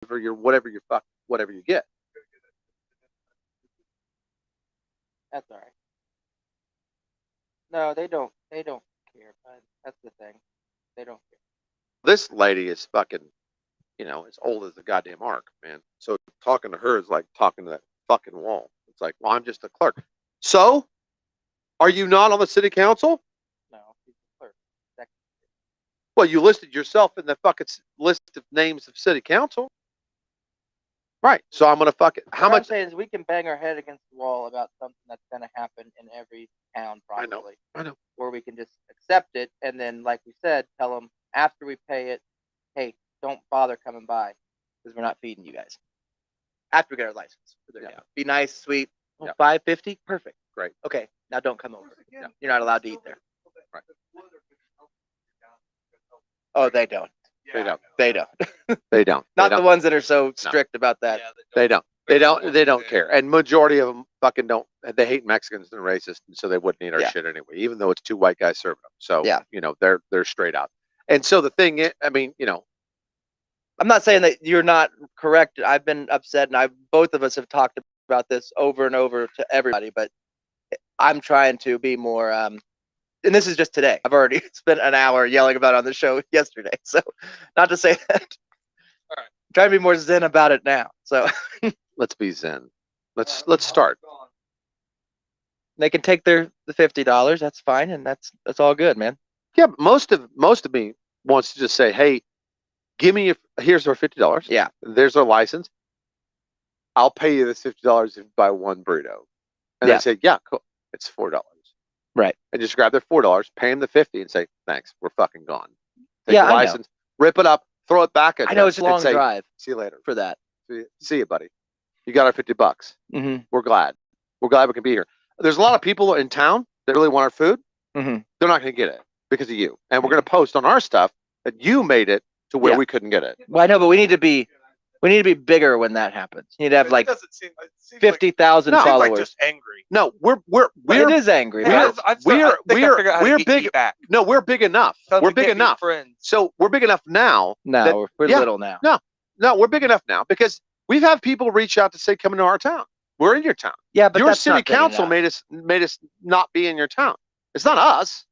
whatever you get. That's all right. No, they don't. They don't care. But that's the thing. They don't care. This lady is fucking, as old as the goddamn ark, man. So talking to her is like talking to that fucking wall. It's like, well, I'm just a clerk. So, are you not on the city council? No, he's the clerk. Well, you listed yourself in the fucking list of names of city council. Right. So I'm gonna fuck it. How What I'm much? saying is we can bang our head against the wall about something that's gonna happen in every town I know. probably. I know. Or we can just accept it and then, like we said, tell them after we pay it, hey, don't bother coming by because we're not feeding you guys. After we get our license. Yeah. Be nice, sweet. Oh, Yeah. $5.50, perfect. Great. Okay, now don't come over. Yeah. You're not allowed to eat there. Right. Oh, they don't. They don't. They don't. They don't. Not They the don't. ones that are so strict about that. Yeah, They don't. They don't care. And majority of them fucking don't. They hate Mexicans and racist, and so they wouldn't eat our Yeah. shit anyway, even though it's two white guys serving them. So Yeah. they're straight out. And so the thing is, I mean, I'm not saying that you're not correct. I've been upset, and both of us have talked about this over and over to everybody. But I'm trying to be more. And this is just today. I've already spent an hour yelling about it on the show yesterday. So, not to say that. All right. I'm trying to be more zen about it now. So let's be zen. Let's start. they can take the $50. That's fine, and that's all good, man. Yeah, but most of me wants to just say, hey, give me here's our $50. Yeah. There's our license. I'll pay you this $50 if you buy one burrito. And Yeah. they say, yeah, cool. It's $4. Right. And just grab their $4, pay them the 50, and say, thanks, we're fucking gone. Take Yeah, the I know. license, rip it up, throw it back at I know them, it's a and long say, drive see you later. for that. See you, buddy. You got our $50. Mm-hmm. We're glad. We're glad we can be here. There's a lot of people in town that really want our food. Mm-hmm. They're not going to get it because of you. And we're going to post on our stuff that you made it to where Yeah. we couldn't get it. Well, I know, but we need to be bigger when that happens. You need to have It like doesn't seem, it seems 50,000 No. like, followers. like just angry. No, we're But it is angry. Hey, man. I think I figured out how we're to get big. you back. No, we're big enough. Sounds We're like big can't be enough. Friends. So we're big enough now. No, that- we're yeah. little now. No, we're big enough now because we've had people reach out to say, come into our town. We're in your town. Yeah, but Your that's city not big council enough. made us not be in your town. It's not us.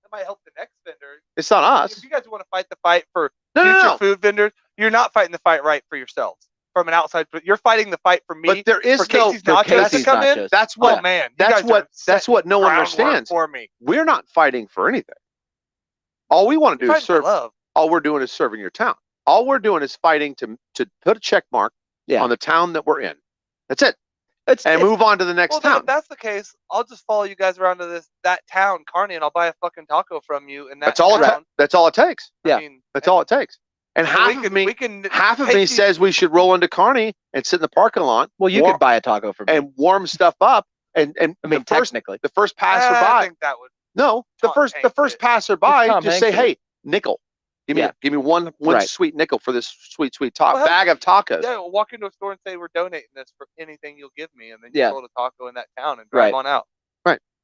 That might help the next vendor. It's not us. If you guys want to fight the fight for No, future no, no. food vendors, you're not fighting the fight right for yourselves from an outside. But you're fighting the fight for me. But there is for Casey's For Nachos to Casey's come in. Nachos. That's Oh what man, you that's guys what are that's what no one groundwork understands. for me. We're not fighting for anything. All we want to do is Fighting for serve. love. All we're doing is serving your town. All we're doing is fighting to put a check mark Yeah. on the town that we're in. That's it. It's And move on to the next Well, then, town. if that's the case, I'll just follow you guys around to that town, Kearney, and I'll buy a fucking taco from you in that That's all. town. That's all it takes. Yeah. I mean, That's all it takes. And half of me take says we should roll into Kearney and sit in the parking lot. Well, you warm- could buy a taco from me. and warm stuff up. And I mean, technically. the first I passerby. think that would. No, the Tom first Hanks passerby It's Tom just say, Hanks. hey, nickel. Give me one Right. sweet nickel for this sweet taco Well, bag of tacos. Yeah, we'll walk into a store and say we're donating this for anything you'll give me, and then you Yeah. sold a taco in that town and drive Right. on out.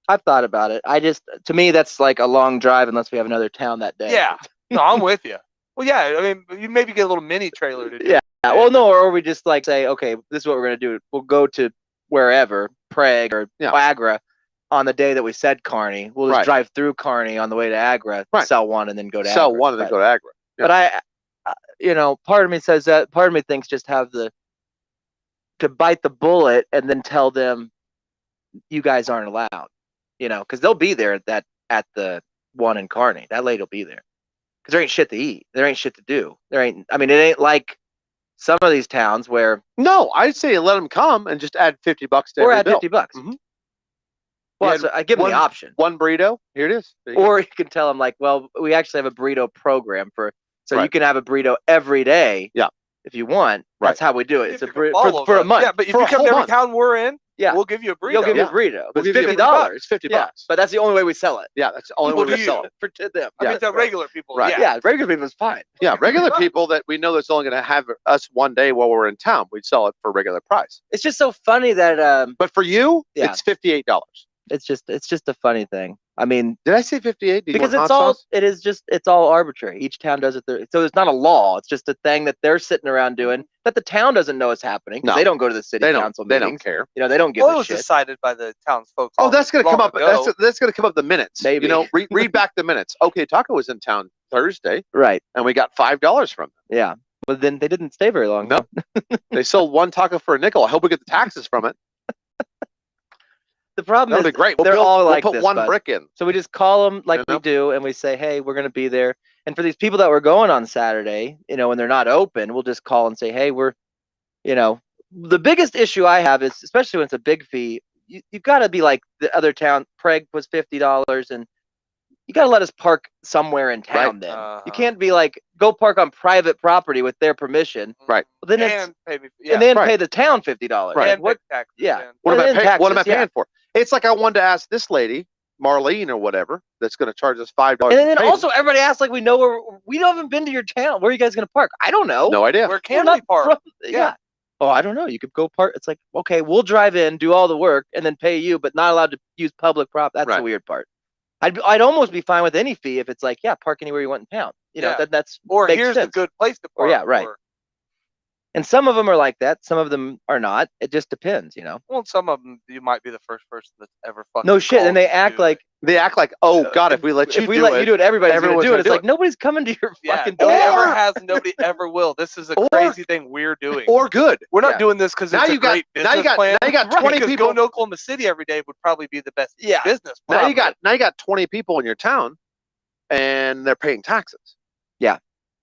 I've thought about it. To me, that's like a long drive unless we have another town that day. Yeah, no, I'm with you. Well, yeah, I mean, you maybe get a little mini trailer to do. Yeah. Well, no, or we just like say, okay, this is what we're gonna do. We'll go to wherever, Prague or Yeah. Agra, on the day that we said Kearney. We'll just Right. drive through Kearney on the way to Agra, Right. sell one, and then go to Sell Agra. one and then go to Agra. Yeah. But part of me says that. Part of me thinks just have to bite the bullet and then tell them you guys aren't allowed. Because they'll be there at the one in Kearney. That lady will be there. Because there ain't shit to eat. There ain't shit to do. It ain't like some of these towns where No, I'd say let them come and just add $50 to or every add bill. $50. Mhm. Well, You so I give them the option. One burrito. Here it is. There you go. Or you can tell them like, well, we actually have a burrito program so you Right. can have a burrito every day. Yeah. If you want, Right. that's how we do it. If It's a you can burrito follow for a that. month. Yeah, but if For you a come whole to every month. town we're in, Yeah. we'll give you a burrito. You'll give me Yeah. a burrito. We'll It's give you $50. It's $50. Yeah, but that's the only way we sell it. Yeah, that's the only People way we to sell you. it. For to them. I Yeah. mean, to regular people, Right. Yeah, regular people is fine. Yeah, regular people that we know that's only going to have us one day while we're in town, we'd sell it for regular price. It's just so funny that But for you, Yeah. it's $58. It's just a funny thing. I mean, Did I say 58? Do you because want it's hot all sauce? it's all arbitrary. Each town does it. So it's not a law. It's just a thing that they're sitting around doing that the town doesn't know is happening because No. they don't go to the city They council don't. They don't meetings. care. You know, they don't give Well, it a was shit. decided by the townsfolk. Oh, that's going to come up. Ago. That's going to come up the minutes. Maybe. You know, read back the minutes. Okay, Taco was in town Thursday, Right. and we got $5 from them. Yeah. But then they didn't stay very long. No. They sold one taco for a nickel. I hope we get the taxes from it. The problem That'll is be great. they're all like we'll put this, one bud. brick in. So we just call them like You we know? do, and we say, hey, we're going to be there. And for these people that were going on Saturday, you know, when they're not open, we'll just call and say, hey, we're, you know, the biggest issue I have is, especially when it's a big fee, you've got to be like the other town. Prague was $50, and you got to let us park somewhere in town. Right. Then Uh-huh. you can't be like go park on private property with their permission. Right. Then it's And pay me. Yeah. and then right. pay the town $50. Right. And What? big taxes. Yeah. and- What am I And paying? What am I taxes, yeah. paying for? It's like I wanted to ask this lady, Marlene or whatever, that's going to charge us $5. And then to pay also everybody asks like we know where we haven't been to your town. Where are you guys going to park? I don't know. no idea. Where We're can not we park? from- yeah. Oh, I don't know. You could go park. It's like, okay, we'll drive in, do all the work, and then pay you, but not allowed to use public prop. That's the Right. weird part. I'd almost be fine with any fee if it's like, yeah, park anywhere you want in town. You know, Yeah. that's Or makes here's sense. a good place to Or, park. yeah, right. And some of them are like that. Some of them are not. It just depends, you know. Well, some of them you might be the first person that's ever fucking. No shit. called And they you to act do like They act like, oh God, if we let you if we do let it, you do it, everybody's going to everyone's do it. gonna It's do like nobody's coming to your Yeah, fucking nobody door. ever has, and nobody ever will. This is a Or- crazy thing we're doing. or good. We're not yeah. doing this because Now it's a you got- great now business you got- plan. now you got Right, 20 because people- going to Oklahoma City every day would probably be the best Yeah. business. Now you probably. got 20 people in your town, and they're paying taxes. Yeah.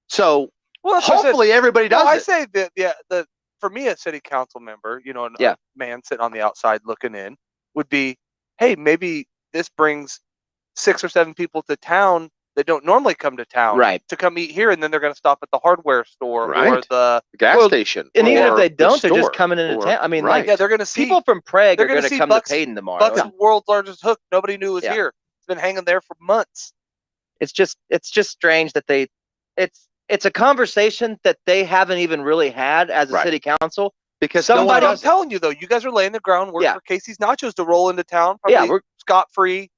So Well, that's what I said. hopefully everybody No, does I it. say that the for me, a city council member, you know, a Yeah. man sitting on the outside looking in, would be, hey, maybe this brings 6 or 7 people to town that don't normally come to town, Right. to come eat here, and then they're going to stop at the hardware store or Right. the The gas Well, station. And even if or they the don't, they're just store, coming into or- town. I mean, right. like yeah, they're going to see people from Prague they're are gonna going to see come Bucks- to Payton tomorrow. Buck's world's largest hook. Nobody knew was Yeah. here. It's been hanging there for months. It's just strange that it's a conversation that they haven't even really had as a Right. city council. because no one But I'm does it. telling you though, you guys are laying the groundwork Yeah. for Casey's Nachos to roll into town. Yeah, Probably scot free.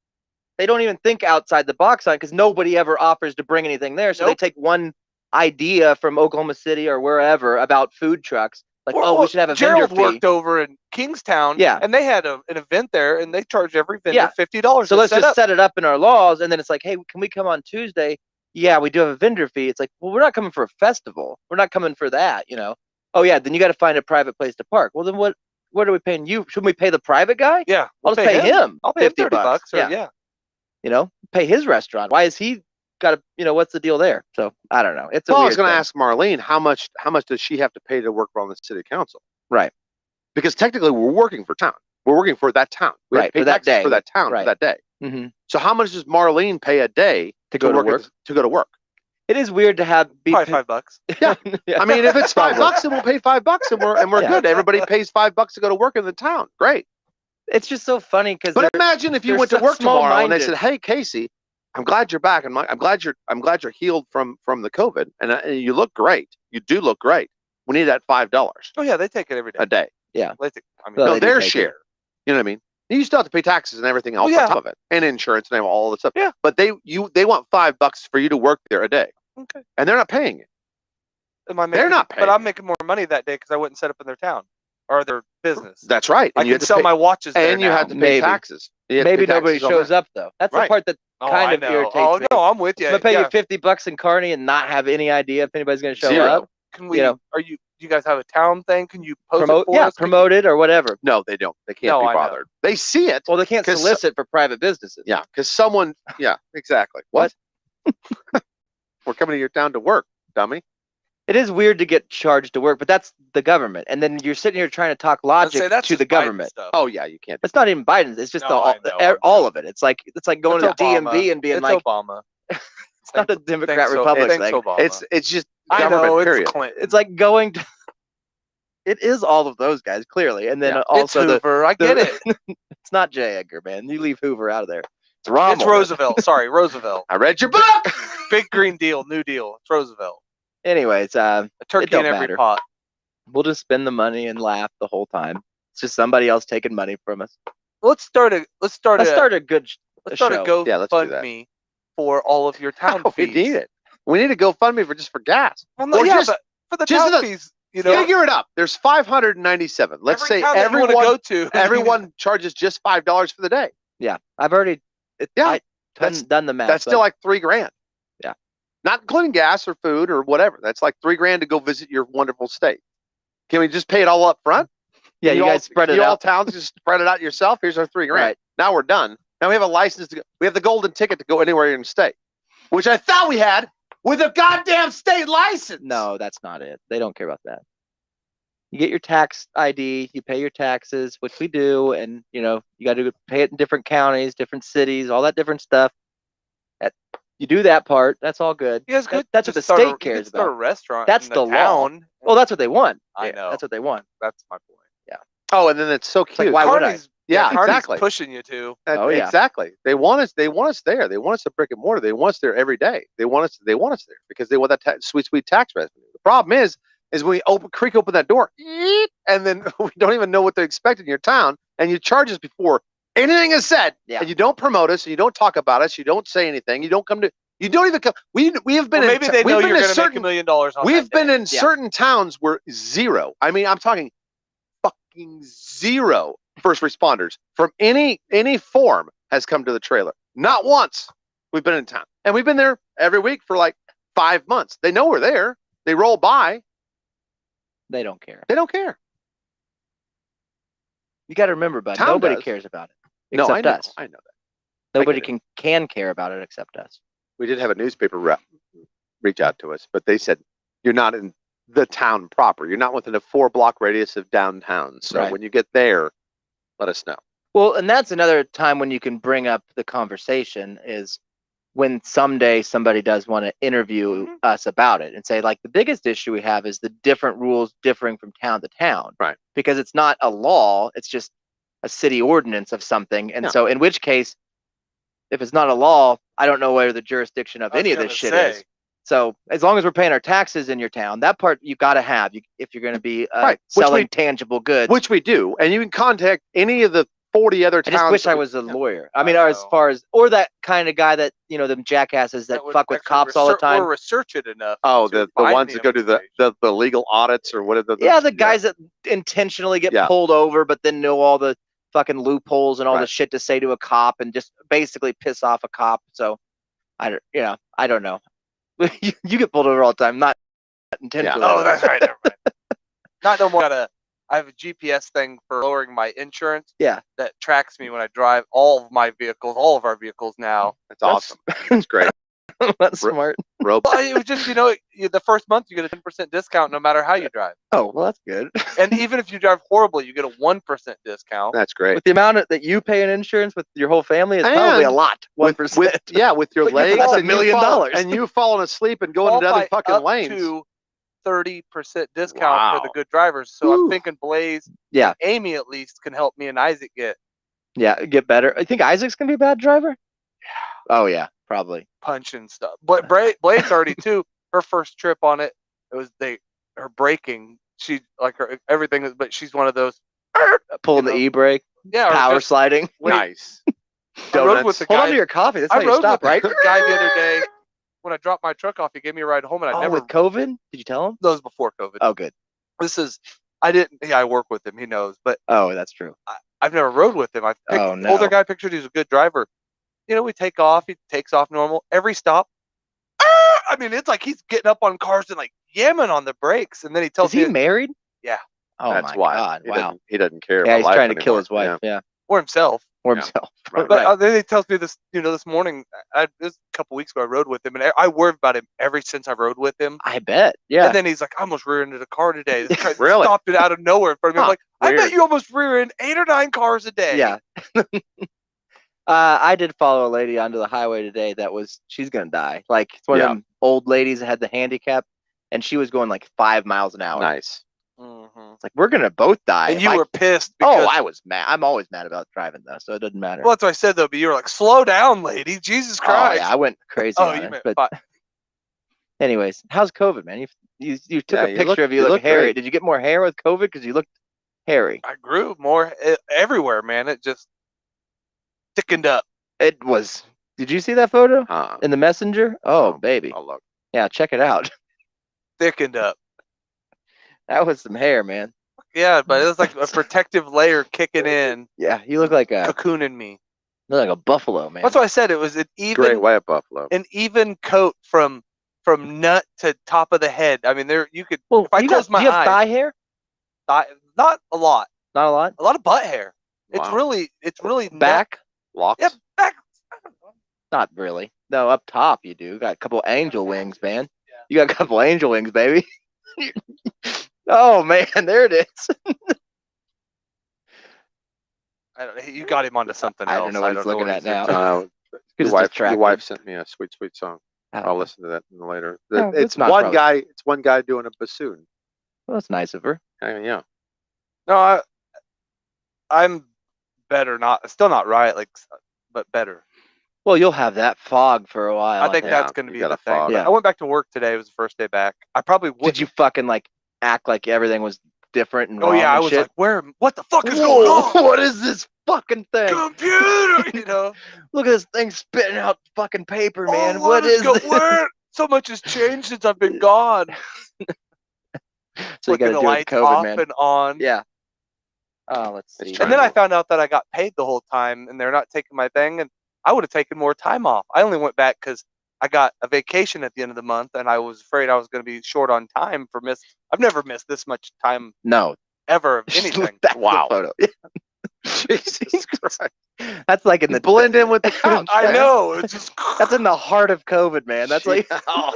They don't even think outside the box on because nobody ever offers to bring anything there. So they Nope. take one idea from Oklahoma City or wherever about food trucks. Like, oh, we should have a vendor Gerald fee. worked over in Kingstown, Yeah. and they had an event there, and they charged every vendor Yeah. $50. So to let's set just up. set it up in our laws, and then it's like, hey, can we come on Tuesday? Yeah, we do have a vendor fee. It's like, well, we're not coming for a festival. We're not coming for that, you know. Oh yeah, then you got to find a private place to park. Well, then what are we paying you? Shouldn't we pay the private guy? Yeah, I'll just pay him. I'll pay him 50 $30. Or, Yeah. yeah. You know, pay his restaurant. Why is he got to? You know, what's the deal there? So I don't know. It's a Well, I weird was going to thing. ask Marlene how much does she have to pay to work on the city council? Right. Because technically we're working for town. We're working for that town. We have Right, to pay for that taxes day. for that town Right. for that day. Mm-hmm. So how much does Marlene pay a day To go to work work. to go to work? It is weird to have Probably $5. Yeah. I mean, if it's Probably. $5, then we'll pay $5 and we're Yeah. good. Everybody pays $5 to go to work in the town. Great. It's just so funny because But imagine if you they're went to so work tomorrow and they small-minded. said, "Hey, Casey, I'm glad you're back, and I'm glad you're healed from the COVID, and you look great. You do look great. We need that $5 Oh yeah, they take it every day. a day. They take, I mean, Well, No, they do their take it. share. You know what I mean? You still have to pay taxes and everything else yeah. on top of it, and insurance and all this stuff. Yeah. But they want $5 for you to work there a day, okay. and they're not paying it. Am I They're making- not But paying I'm it. making more money that day because I wouldn't set up in their town or their business. That's right. I And you can have to sell pay, my watches there and you now. have to pay Maybe. taxes. You have to maybe pay nobody taxes on shows that. up though. That's Right. the part that Oh, kind I of know. irritates Oh me. no, I'm with you. I'm gonna pay yeah. you $50 in Kearney and not have any idea if anybody's gonna show Zero. up. Can we? you know. Are you? Do you guys have a town thing? Can you post Promote, it for yeah, us? Can you- promote it or whatever. No, they don't. They can't No, be I know. bothered. They see it. Well, they can't 'Cause- solicit for private businesses. Yeah, because someone. Yeah, exactly. What? We're coming to your town to work, dummy. It is weird to get charged to work, but that's the government, and then you're sitting here trying to talk I'd logic say that's to the just Biden government. stuff. Oh yeah, you can't. It's not even Biden's. It's just No, I know, all of it. It's like going It's to the Obama. DMV and being It's like, Obama. it's not a Democrat Thanks, Republic thanks, thing. Obama. It's just I government. know period. it's Clinton. It's like going to. It is all of those guys clearly, and then Yeah. It's also Hoover. I get it. it's not J. Edgar, man. You leave Hoover out of there. It's Rommel. It's Roosevelt. Sorry, Roosevelt. I read your book. Big Green Deal, New Deal. It's Roosevelt. Anyways, A turkey don't in every matter. pot. we'll just spend the money and laugh the whole time. It's just somebody else taking money from us. let's start a Let's start a good let's start a show. Yeah, let's do that. GoFundMe for all of your town We fees. need it. We need to GoFundMe for gas. Well, no, Or yeah, just- but for the just town the- fees, you know, Figure it up. There's 597. Let's every say town that you wanna everyone go to, everyone charges just $5 for the day. Yeah, I've already. Yeah, Done the math. That's still like $3,000. Yeah. Not including gas or food or whatever. That's like $3,000 to go visit your wonderful state. Can we just pay it all up front? yeah. You all, guys spread it you all out. towns just spread it out yourself. Here's our $3,000. Right. Now we're done. Now we have a license to go. We have the golden ticket to go anywhere in the state, which I thought we had with a goddamn state license. No, that's not it. They don't care about that. You get your tax ID, you pay your taxes, which we do, and you got to pay it in different counties, different cities, all that different stuff. You do that part. That's all good. you guys could That's what just the start state you cares could start a about. restaurant. That's in the law. town. Well, that's what they want. I Yeah, know. That's what they want. That's my point. Oh, and then it's so like, cute. why would I? Kearney's- Yeah, Kearney's exactly. pushing you to. Oh, yeah. Exactly. They want us. They want us there. They want us to brick and mortar. They want us there every day. They want us. They want us there because they want that sweet tax revenue. The problem is when we creak open that door, and then we don't even know what to expect in your town, and you charge us before anything is said, Yeah. and you don't promote us, and you don't talk about us, you don't say anything, you don't come to. You don't even come. We have been. Well, maybe they we've know been you're in going to make certain- $1 million on We've that been day. in certain towns where zero. I mean, I'm talking fucking zero first responders from any form has come to the trailer. Not once. We've been in town, and we've been there every week for like 5 months. They know we're there. They roll by. They don't care. They don't care. You got to remember, bud. Town Nobody does. cares about it No, except I know. us. I know that. Nobody get can care about it except us. We did have a newspaper rep reach out to us, but they said you're not in the town proper. You're not within a 4-block radius of downtown. So Right. when you get there, let us know. Well, and that's another time when you can bring up the conversation is when someday somebody does want to interview Mhm. us about it and say, like, the biggest issue we have is the different rules differing from town to town. Right. Because it's not a law, it's just a city ordinance of something. And Yeah. so, in which case, if it's not a law, I don't know where the jurisdiction of I was any of this gonna shit say. is. So, as long as we're paying our taxes in your town, that part you got to have if you're going to be Right, which selling we- tangible goods. Which we do. And you can contact any of the 40 other I towns. just wish that I we- was a yeah. lawyer. I I mean, as know. far as, or that kind of guy that, them jackasses that would fuck with actually cops all the time. Or research it enough. Oh, to the find ones that go to the information. legal audits or whatever. Yeah, the guys that intentionally get Yeah. pulled over, but then know all the fucking loopholes and all the Right. shit to say to a cop and just basically piss off a cop. So I don't know. you get pulled over all the time, not intentionally. Oh, that's right. Never mind. Not no more. I have a GPS thing for lowering my insurance. Yeah. That tracks me when I drive all of our vehicles now. That's awesome. That's great. That's smart. Rope. Well, it was just, the first month you get a 10% discount no matter how you drive. Oh, well, that's good. And even if you drive horribly, you get a 1% discount. That's great. With the amount that you pay in insurance with your whole family, it's probably a And lot. 1%. with your But you legs, fall- and $1 million. and you falling asleep and going into other Qualify fucking up lanes. to 30% discount for the Wow. good drivers. So Woo. I'm thinking Blaze, Yeah. and Amy at least can help me and Isaac get Yeah, get better. I think Isaac's gonna be a bad driver. Yeah. Oh yeah, probably. punch and stuff. But Blaze already too. Her first trip on it, her braking. She like her everything, but she's one of those. Pulling You the know, e-brake, Yeah, or power just sliding. wait. Nice. I rode Donuts. with the Hold on guy. to your coffee. That's I how you rode stop, with right? the guy the other day when I dropped my truck off. He gave me a ride home, and I Oh, never. with COVID? Did you tell him? Those before COVID. Oh, good. This is. I didn't. Yeah, I work with him. He knows, but Oh, that's true. I've never rode with him. Oh, no. Older guy pictured he's a good driver. We take off. He takes off normal. Every stop. I mean, it's like he's getting up on cars and like yamming on the brakes, and then he tells Is he me married? Yeah. Oh That's my why. God! Wow. He doesn't care. Yeah, about he's life trying to kill anymore. his wife. Yeah, for himself. or Yeah. himself. Right. But then he tells me this, this morning. This a couple weeks ago, I rode with him, and I worried about him ever since I rode with him. I bet. Yeah. And then he's like, I almost rear-ended a car today. This guy Really? stopped it out of nowhere in front of me. I'm Huh, like, I bet weird. you almost rear-end 8 or 9 cars a day. Yeah. I did follow a lady onto the highway today she's gonna die. Like it's one Yeah. of them old ladies that had the handicap, and she was going like 5 miles an hour. Nice. Mhm. It's like we're gonna both die. And if you I- were pissed. Oh, Because, I was mad. I'm always mad about driving though, so it doesn't matter. well, that's what I said though. But you were like, slow down, lady. Jesus Oh Christ. yeah, I went crazy Oh, on you it. meant But fi- anyways, how's COVID, man? You took Yeah, a you picture look- of you you look look hairy. great. Did you get more hair with COVID? Because you looked hairy. I grew more everywhere, man. It just thickened up. It was. Did you see that photo Huh. in the messenger? Oh, baby. I'll look. Yeah, check it out. Thickened up. That was some hair, man. Yeah, but it was like a protective layer kicking in, Yeah, you look like a cocooning me. buffalo, man. That's why I said it was an Great even white buffalo. coat from nut to top of the head. I mean, there you could. Well, if I close do my you have eyes, thigh hair? not a lot. Not a lot. A lot of butt hair. It's Wow. really Back? Locks. Yep, back. Not really. No, up top you do. Got a couple angel wings, man. You got a couple angel wings, baby. Oh man, there it is. I don't, you got him onto something I else. don't know what he's looking at now. Uh, It's your distracting. wife sent me a sweet song. Oh, I'll listen to that later. No, It's it's not one probably- guy. It's one guy doing a bassoon. Well, that's nice of her. Yeah. No, I'm better. Still not right. But better. Well, you'll have that fog for a while. I think think. that's Yeah, going to you be got the a thing. fog. Yeah. I went back to work today. It was the first day back. I probably would. Did you fucking like act like everything was different and Oh wrong yeah, I and was shit? like, what the fuck is going Whoa, on? what is this fucking thing? Computer, you know. Look at this thing spitting out fucking paper, man. Oh, what is this? where? So much has changed since I've been gone. So you Flicking got to the do it with lights COVID, off man. and on. Yeah. Oh, let's It's see. trying And then I to- found out that I got paid the whole time, and they're not taking my thing. And I would have taken more time off. I only went back because I got a vacation at the end of the month, and I was afraid I was going to be short on time for miss. I've never missed this much time No. ever of anything. That's Wow. the photo. Jesus Christ. That's like in the Blend in with the couch. I man. know. It's just That's in the heart of COVID, man. That's like Oh,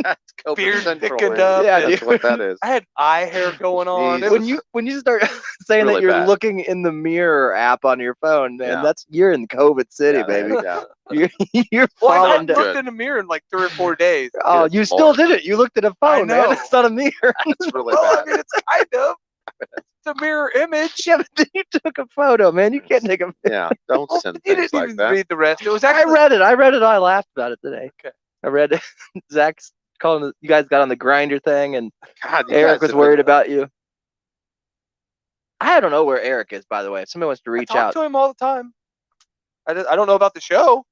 that's COVID Beard Central, thickened man. up. Yeah, and That's dude. what that is. I had eye hair going on. It Jesus. was, when you start saying Really that you're bad. looking in the mirror app on your phone, man, Yeah. you're in COVID city, Yeah, baby. Yeah. You're well, I falling hadn't down. looked in a mirror in like 3 or 4 days. Oh, Good you still Lord. did it. You looked at a I phone, man. know. It's not a mirror. It's really Well, I bad. mean, it's kind of. It's a mirror image. Yeah, but then you took a photo, man. You can't take a. Yeah. Don't Well, send you things didn't like even that. read the rest. It was I actually. read it. I laughed about it today. Okay. I read Zach's calling. You guys got on the grinder thing, and God, you Eric guys was have worried been- about you. I don't know where Eric is, by the way. If somebody wants to I reach talk out, to him all the time. I don't know about the show.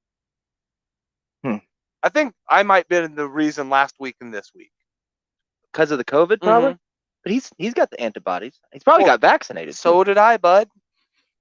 Hmm. I think I might be the reason last week and this week. because of the COVID, probably. But he's got the antibodies. He's probably Well, got vaccinated. So did I, bud.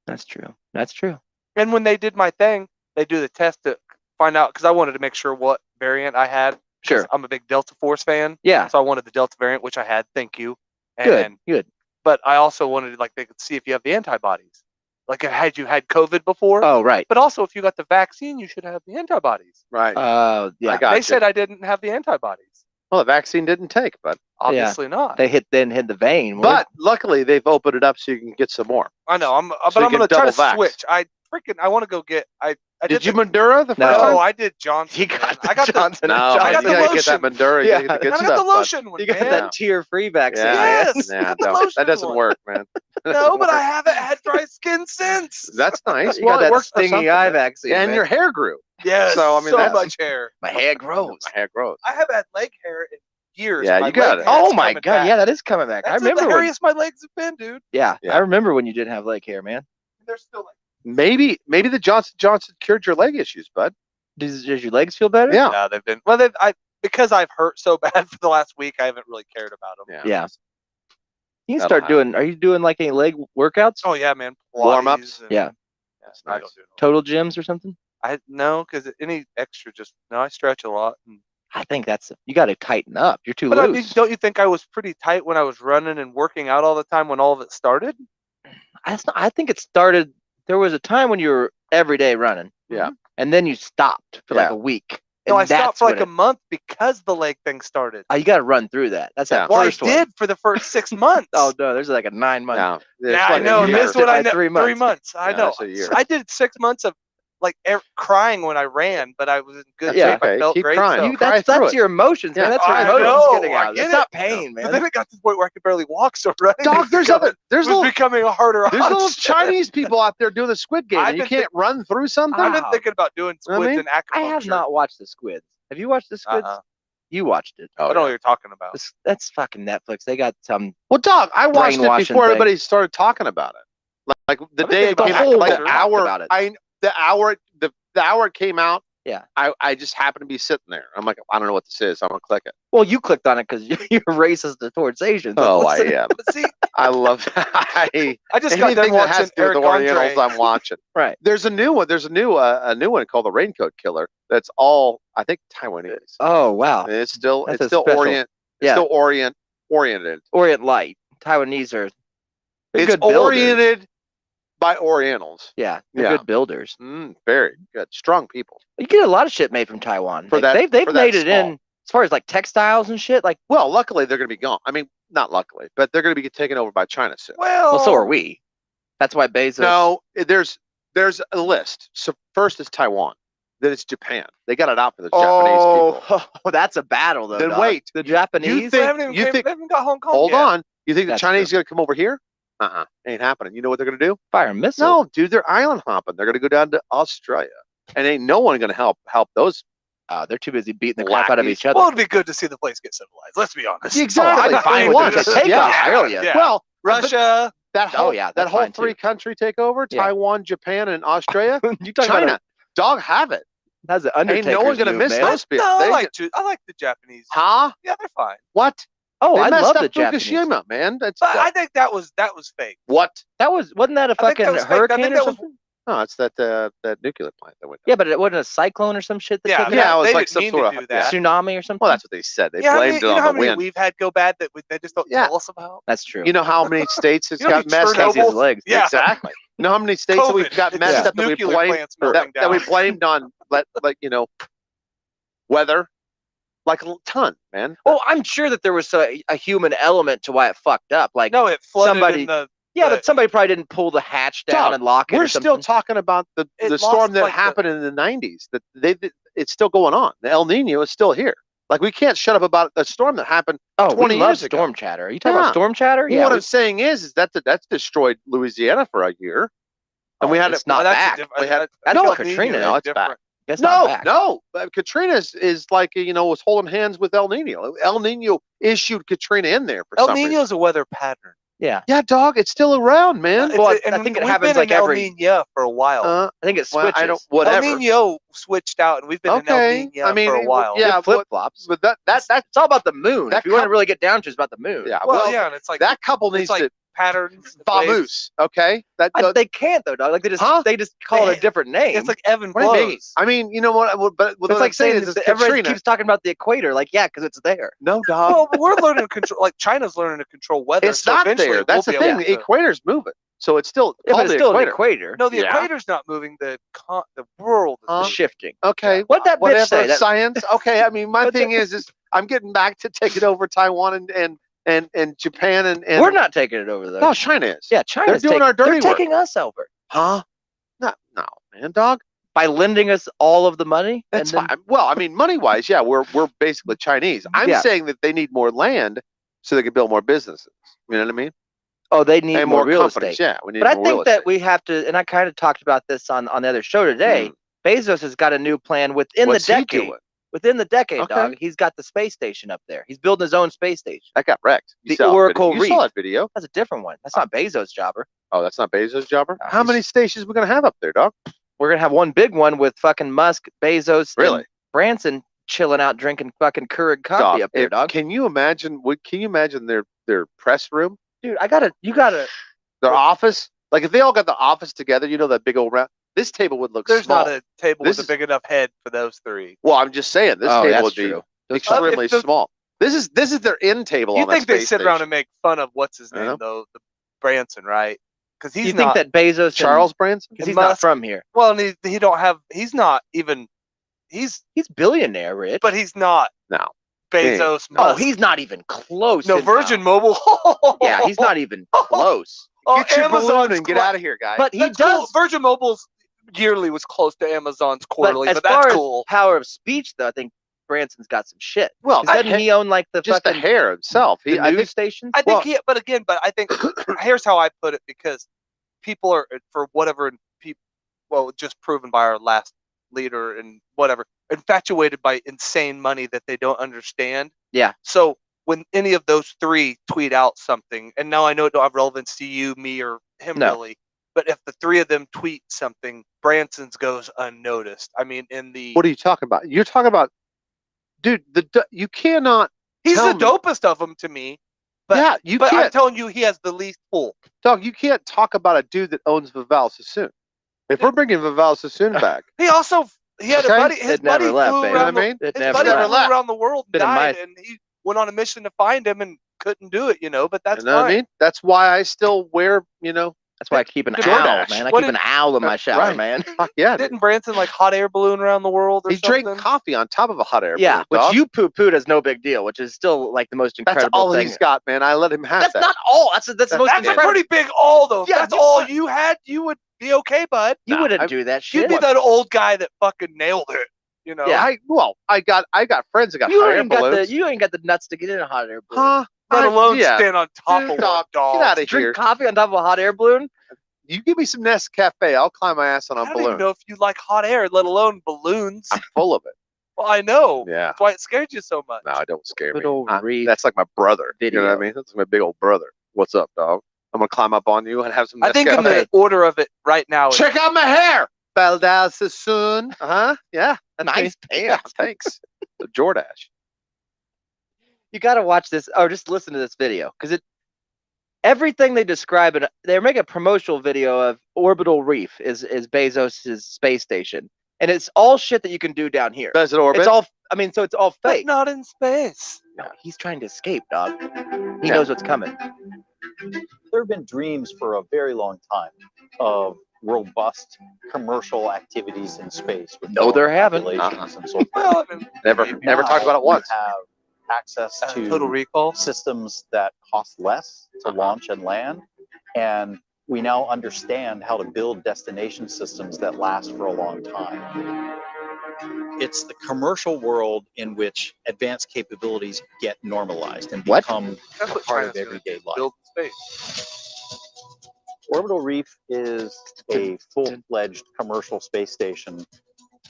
That's true. That's true. And when they did my thing, they do the test to find out because I wanted to make sure what variant I had. 'cause Sure. I'm a big Delta Force fan, Yeah. so I wanted the Delta variant, which I had. Thank you. Good. And, Good. But I also wanted like they could see if you have the antibodies. Like had you had COVID before? Oh, right. But also if you got the vaccine, you should have the antibodies. Right. Yeah. I got They you. said I didn't have the antibodies. Well, the vaccine didn't take, but Obviously not. They hit the vein. but luckily they've opened it up so you can get some more. I know. But So you I'm gonna can try to double vax. switch. I want to go get. I Did you the- Madura the No. first No, time? I did Johnson. he man. got the I got Johnson. No, and I got you the gotta lotion. get that Madura. You Yeah. gotta get the I good got stuff. the bud. lotion one. You got man. that tier-free vaccine. Yeah. Yes. Nah, the don't. lotion That doesn't one. work, man. That No, doesn't but I work. haven't had dry skin since. That's nice. You got Well, it that works for stingy something, eye man. vaccine. And man. your hair grew. Yes. So, I mean, so that's- much hair. my hair grows. My hair grows. I have had leg hair in years. Yeah, My you got leg it. hair's Oh my coming god, back. yeah, that is coming back. That's I remember the when. hairiest my legs have been, dude. Yeah, Yeah. I remember when you didn't have leg hair, man. They're still like. Maybe the Johnson cured your leg issues, bud. Does your legs feel better? Yeah. Yeah, they've been. Well, because I've hurt so bad for the last week, I haven't really cared about them. Yeah. Yeah. You can That'll start happen. doing. Are you doing like any leg workouts? Oh yeah, man. Warm-ups? Pilates and- Yeah. That's I nice. don't do no. Total gyms or something? No, because any extra just no. I stretch a lot. And, I think that's you got to tighten up. You're too but I mean, loose. don't you think I was pretty tight when I was running and working out all the time when all of it started? I think it started. There was a time when you were every day running. Yeah. And then you stopped for like Yeah. a week. No, and I stopped that's for like when a month because the leg thing started. Oh, you got to run through that. That's Yeah. that Well, I first one. did for the first 6 months. Oh no, there's like a 9-month. No. It's Yeah, I like a know. year. This what I By know. 3 3 months. months. I Yeah, know. that's a year. I did 6 months of like crying when I ran, but I was in good Yeah. shape. I Okay, felt keep great. crying. So. You, Cry that's through it. your emotions, man. Yeah. That's your I emotions know, getting I out. get It's it. not pain, But man. then it got to the point where I could barely walk, so running Dog, was there's becoming- there's was little becoming a harder. little option. Chinese people out there doing the Squid Game, I've and you been can't run through something. I've been Wow. thinking about doing I squids mean, and I acupuncture. have not watched the Squids. Have you watched the Squids? Uh-uh. You watched it. Oh, I don't know yeah. what you're talking about. That's fucking Netflix. They got some. Well, dog, I watched it Brainwashing before thing. everybody started talking about it. Like the I've been day thinking it came about out, it. like Talked an hour. about it. the hour it came out. Yeah. I just happened to be sitting there. I'm like, I don't know what this is. I'm gonna click it. Well, you clicked on it because you're racist towards Asians. Oh, I Listen- am. See, I love. I I just got done anything that has watching to do with Eric Orientals, Andre. I'm watching. Right. There's a new one. There's a new one called the Raincoat Killer. That's all I think Taiwanese. Oh wow. And it's still That's it's a still special- it's still oriented. Orient Light. Taiwanese are they're It's good builders. oriented by Orientals. Yeah, they're Yeah. good builders. Very good, strong people. You get a lot of shit made from Taiwan. For that- they've for that made it in small. as far as like textiles and shit. Like, Well, luckily they're going to be gone. I mean, not luckily, but they're going to be taken over by China soon. Well, well, so are we. That's why Bezos. No, there's a list. So first is Taiwan, then it's Japan. They got it out for the Japanese people. Oh, that's a battle though. Then dog. wait, the you Japanese. They think- haven't even, you think- they haven't got Hong Kong Hold yet. on. You think the That's Chinese are going to come over here? Ain't happening. You know what they're going to do? fire missile. No, dude, they're island hopping. They're going to go down to Australia, and ain't no one going to help those. They're too busy beating the crap out of each other. Well, it'd be good to see the place get civilized. Let's be honest. Exactly. I'm fine They with want them us. to take Yeah. Australia. Yeah. Well, Russia. that whole yeah, that that's whole fine, too. 3-country takeover: Yeah. Taiwan, Japan, and Australia. You talking about China, dog, have it. that's an Ain't Undertaker's no one gonna move, miss man. those people. No, They I like the Japanese. Huh? Yeah, they're fine. What? Oh, They I messed love up the Japanese. Fukushima, man. That's But I think that was fake. what? Wasn't that a I think that fucking was fake. I hurricane think or that was- something? No, it's that nuclear plant that went. Yeah, but it wasn't a cyclone or some shit that Yeah, took it Yeah, out? it was they like didn't some mean sort to of- do that. Tsunami or something? Well, that's what they said. They Yeah, blamed it you know on how the many wind. we've had go bad that they just don't Yeah. tell us about? That's true. You know how many states it's You know how got many messed up? Casey's Chernobyl- legs. Yeah. Exactly. You know how many states that we've COVID. got It's messed just up that we nuclear blamed plants melting that we down. blamed on like weather, like a ton, man. Well, I'm sure that there was a human element to why it fucked up. Like, No, it flooded somebody- in the. yeah, but- but somebody probably didn't pull the hatch down Dog, and lock it. We're or still something. talking about It the lost, storm that like, the- happened in the 90s. That it's still going on. The El Nino is still here. Like we can't shut up about a storm that happened. Oh, 20 we love years ago. storm chatter. Are you talking Yeah. about storm chatter? Well, Yeah. what I'm saying is that's destroyed Louisiana for a year, and we had it's to. not that's a back. different- We had- That's El Katrina. Nino No, is it's back. different. That's not No, back. no. Katrina is like was holding hands with El Nino. El Nino issued Katrina in there for El some reason. Nino's a weather pattern. Yeah. Yeah, dog, it's still around, man. Well, It's- I and think it we've happens been like in El every- Nino for a while. I think it Well, switches. I don't. Whatever. El Nino switched out, and we've been in El Okay. Nino I mean, for a while. yeah, flip flops. But that It's all about the moon. that If you want to couple- really get down to it, it's about the moon. yeah. Well, yeah, and it's like That couple it's needs like to patterns. waves. vamoose. Okay. That. They can't though, dog. Like they just Huh? call it They- a different name. It's like Evan what do you mean? blows. I mean, you know what? But what it's I'm like saying is that everybody Katrina. keeps talking about the equator. Like, yeah, because it's there. No, dog. Well, we're learning to control. Like China's learning to control weather. it's so not eventually there. That's we'll the be thing. able The to- equator's moving, so it's still Yeah, but called it's the still an equator. equator. No, the Yeah. equator's not moving. The world is Huh? It's moving. shifting. Okay. What'd that bitch Whatever. say? That- Science. Okay. I mean, my What'd thing is I'm getting back to taking over Taiwan and Japan and We're not taking it over though. No, China is. Yeah, China's doing our dirty they're work. taking us over Huh? No, man, dog. by lending us all of the money. That's and then, fine. Well, I mean, money wise, yeah, we're basically Chinese. I'm Yeah. saying that they need more land so they can build more businesses. You know what I mean? Oh, they need And more real companies. estate. Yeah, we need But I more think real that estate. we have to, and I kind of talked about this on the other show today. Bezos has got a new plan within What's the he decade. doing? Within the decade, Okay. dog, he's got the space station up there. He's building his own space station. That got wrecked. You The saw that Oracle video. You saw Reef. that video. That's a different one. That's not Bezos' jobber. Oh, that's not Bezos' jobber? No, How he's- many stations we gonna have up there, dog? We're gonna have one big one with fucking Musk, Bezos, Really? and Branson chilling out drinking fucking Keurig coffee Dog, up there, dog. Can you imagine? Can you imagine their press room, Dude, you gotta. their office? Like if they all got the office together, you know that big old round. This table would look There's small. not a table This with is- a big enough head for those three. Well, I'm just saying this Oh, table that's would be true. extremely If the- small. This is their end table. You on think that they space sit around station. and make fun of what's his name Uh-huh. though, the Branson, right? Because he's You not. think that Bezos, Charles Branson? because he's Musk- not from here. Well, and he don't have. He's not even. He's He's billionaire, rich. but he's not No. Bezos. oh, Musk. he's not even close. no in- Virgin Mobile. Yeah, he's not even close. Oh, Get your balloon Amazon's and get clo- out of here, guys. But he That's does. cool. Virgin Mobile's yearly was close to Amazon's quarterly, as but far that's as cool. power of speech, though, I think Branson's got some shit. well, 'Cause doesn't he own like the just the fucking hair himself. the I news think stations? I think Well- he, but again, I think here's how I put it because people are for whatever people, well, just proven by our last leader and whatever, infatuated by insane money that they don't understand. Yeah. So when any of those three tweet out something, and now I know it don't have relevance to you, me, or him No. really, But if the three of them tweet something, Branson's goes unnoticed. I mean, in the What are you talking about? You're talking about, dude. You cannot. he's tell the me- dopest of them to me. But yeah, you but I'm can't, telling you, he has the least pull. dog. You can't talk about a dude that owns Vival Sassoon. If we're bringing Vival Sassoon back, He had Okay. a buddy. His It never buddy left, flew baby. you know around what I the mean? It his never buddy never flew left. around the world and Been in died, my- and he went on a mission to find him and couldn't do it. But that's you know what I fine. mean? That's why I still wear, That's why I keep an Did owl, DoorDash. man. I What keep did- an owl in my shower, right. man. fuck yeah. dude. Didn't Branson like hot air balloon around the world or He something? drank coffee on top of a hot air Yeah, balloon, which dog. you poo-pooed as no big deal, which is still like the most That's incredible all thing. he's got, man. I let him have That's that. not all. That's the most That's That's a incredible. pretty big all though. If Yeah, that's you all would- you had, you would be okay, bud. You Nah, wouldn't I- do that shit. You'd be that old guy that fucking nailed it. Yeah, I got friends that got you hot air ain't got the balloons. you ain't got the nuts to get in a hot air balloon. Huh? Let alone yeah. stand on top Dude, of one, dog, dog. get outta Drink here. coffee on top of a hot air balloon. You give me some Nescafe, I'll climb my ass on I a don't even balloon. know if you like hot air, let alone balloons. I'm full of it. Well, I know. Yeah. That's why it scared you so much. No, it don't scare Good me. old Reef That's like my brother. You know what I video. mean? That's my big old brother. What's up, dog? I'm gonna climb up on you and have some. I think in Nescafe. the order of it right now, is Check out my hair, Baldal Sassoon. Yeah. That's Nice me. Yeah, pants. thanks. The Jordache. You got to watch this or just listen to this video because everything they describe it. They make a promotional video of Orbital Reef is Bezos's space station, and it's all shit that you can do down here. Does it orbit? It's all. I mean, so it's all but fake. not in space. No, he's trying to escape, dog. He Yeah. knows what's coming. There have been dreams for a very long time of robust commercial activities in space. With No, there growing haven't. populations and so forth. Well, I mean, never maybe. never talked about it Now once. we have access to Total Recall. systems that cost less to launch and land, and we now understand how to build destination systems that last for a long time. It's the commercial world in which advanced capabilities get normalized and What? become That's a what part China's of doing, everyday life. build space. Orbital Reef is a full-fledged commercial space station.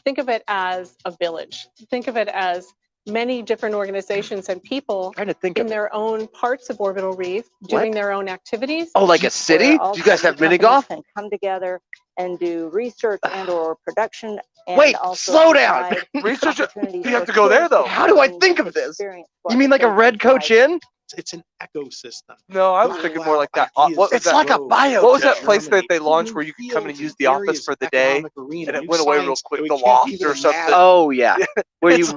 Think of it as a village. Think of it as many different organizations and people trying to think in of. their own parts of Orbital Reef doing their own activities. Oh, like a city? where all Do you guys have kinds of mini companies golf? Can come together and do research and/or production. And Wait, also slow down. provide Research. opportunities You have for to go there, kids though. How do I to think of this? experience You what mean like a space red is coach like. in? It's an ecosystem. No, I was They'll thinking more allow like that. ideas What to was It's that? like a grow, bio. What was that place that germinate, they launched new where you could come and fields use in the office various for the day, economic arena, and it new went away real science quick, that we the can't loft even or something? imagine. Oh yeah, where It's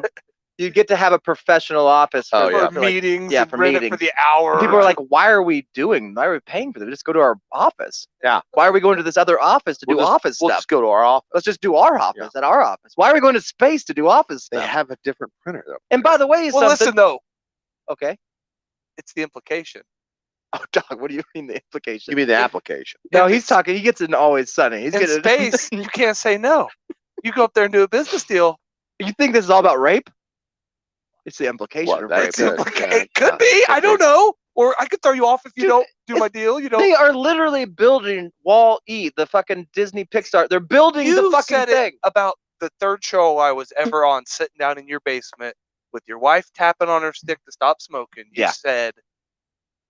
you get to have a professional office for, Oh, yeah. for for, like, meetings, yeah, and for rent it for meetings. the hour. people are like, why are we paying for them? Just go to our office. Yeah. Why are we going to this other office to do office We'll stuff? just go to our office. Let's just do our office at our office. Why are we going to space to do office They stuff? have a different printer though. And by the way, well, something. listen though, Okay. it's the implication. Oh, dog, what do you mean the implication? Give me the application. No, If he's it's talking. He gets in Always Sunny. He's in getting space. You can't say no. You go up there and do a business deal. You think this is all about rape? It's the implication Well, of that's rape. it. It could be. I don't know. Or I could throw you off if you Dude, don't do my deal. You know. They are literally building Wall E, the fucking Disney Pixar. They're building You the fucking said thing. it about the third show I was ever on, sitting down in your basement with your wife tapping on her stick to stop smoking. You Yeah. said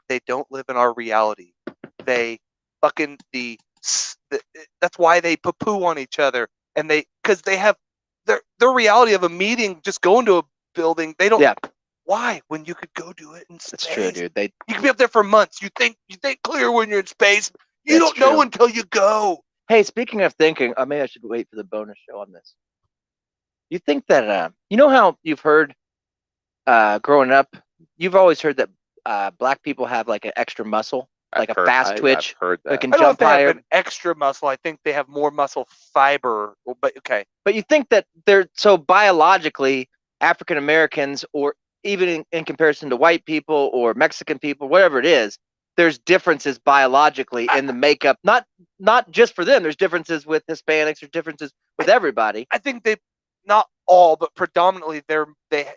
they don't live in our reality. They fucking that's why they poo on each other, and because they have their reality of a meeting, just going to a building. They don't. Yeah. Why when you could go do it in space? That's true, dude. They You could be up there for months. You think clear when you're in space. You That's don't know true. until you go. Hey, speaking of thinking, maybe I should wait for the bonus show on this. You think that you know how you've heard growing up, you've always heard that black people have like an extra muscle, like I've a heard- fast I've twitch. heard They that. can I don't know if jump they higher. have an extra muscle. I think they have more muscle fiber. But okay, But you think that they're so biologically African Americans, or even in comparison to white people or Mexican people, whatever it is, there's differences biologically in the makeup. Not just for them. There's differences with Hispanics. There's differences with everybody. I think they, not all, but predominantly they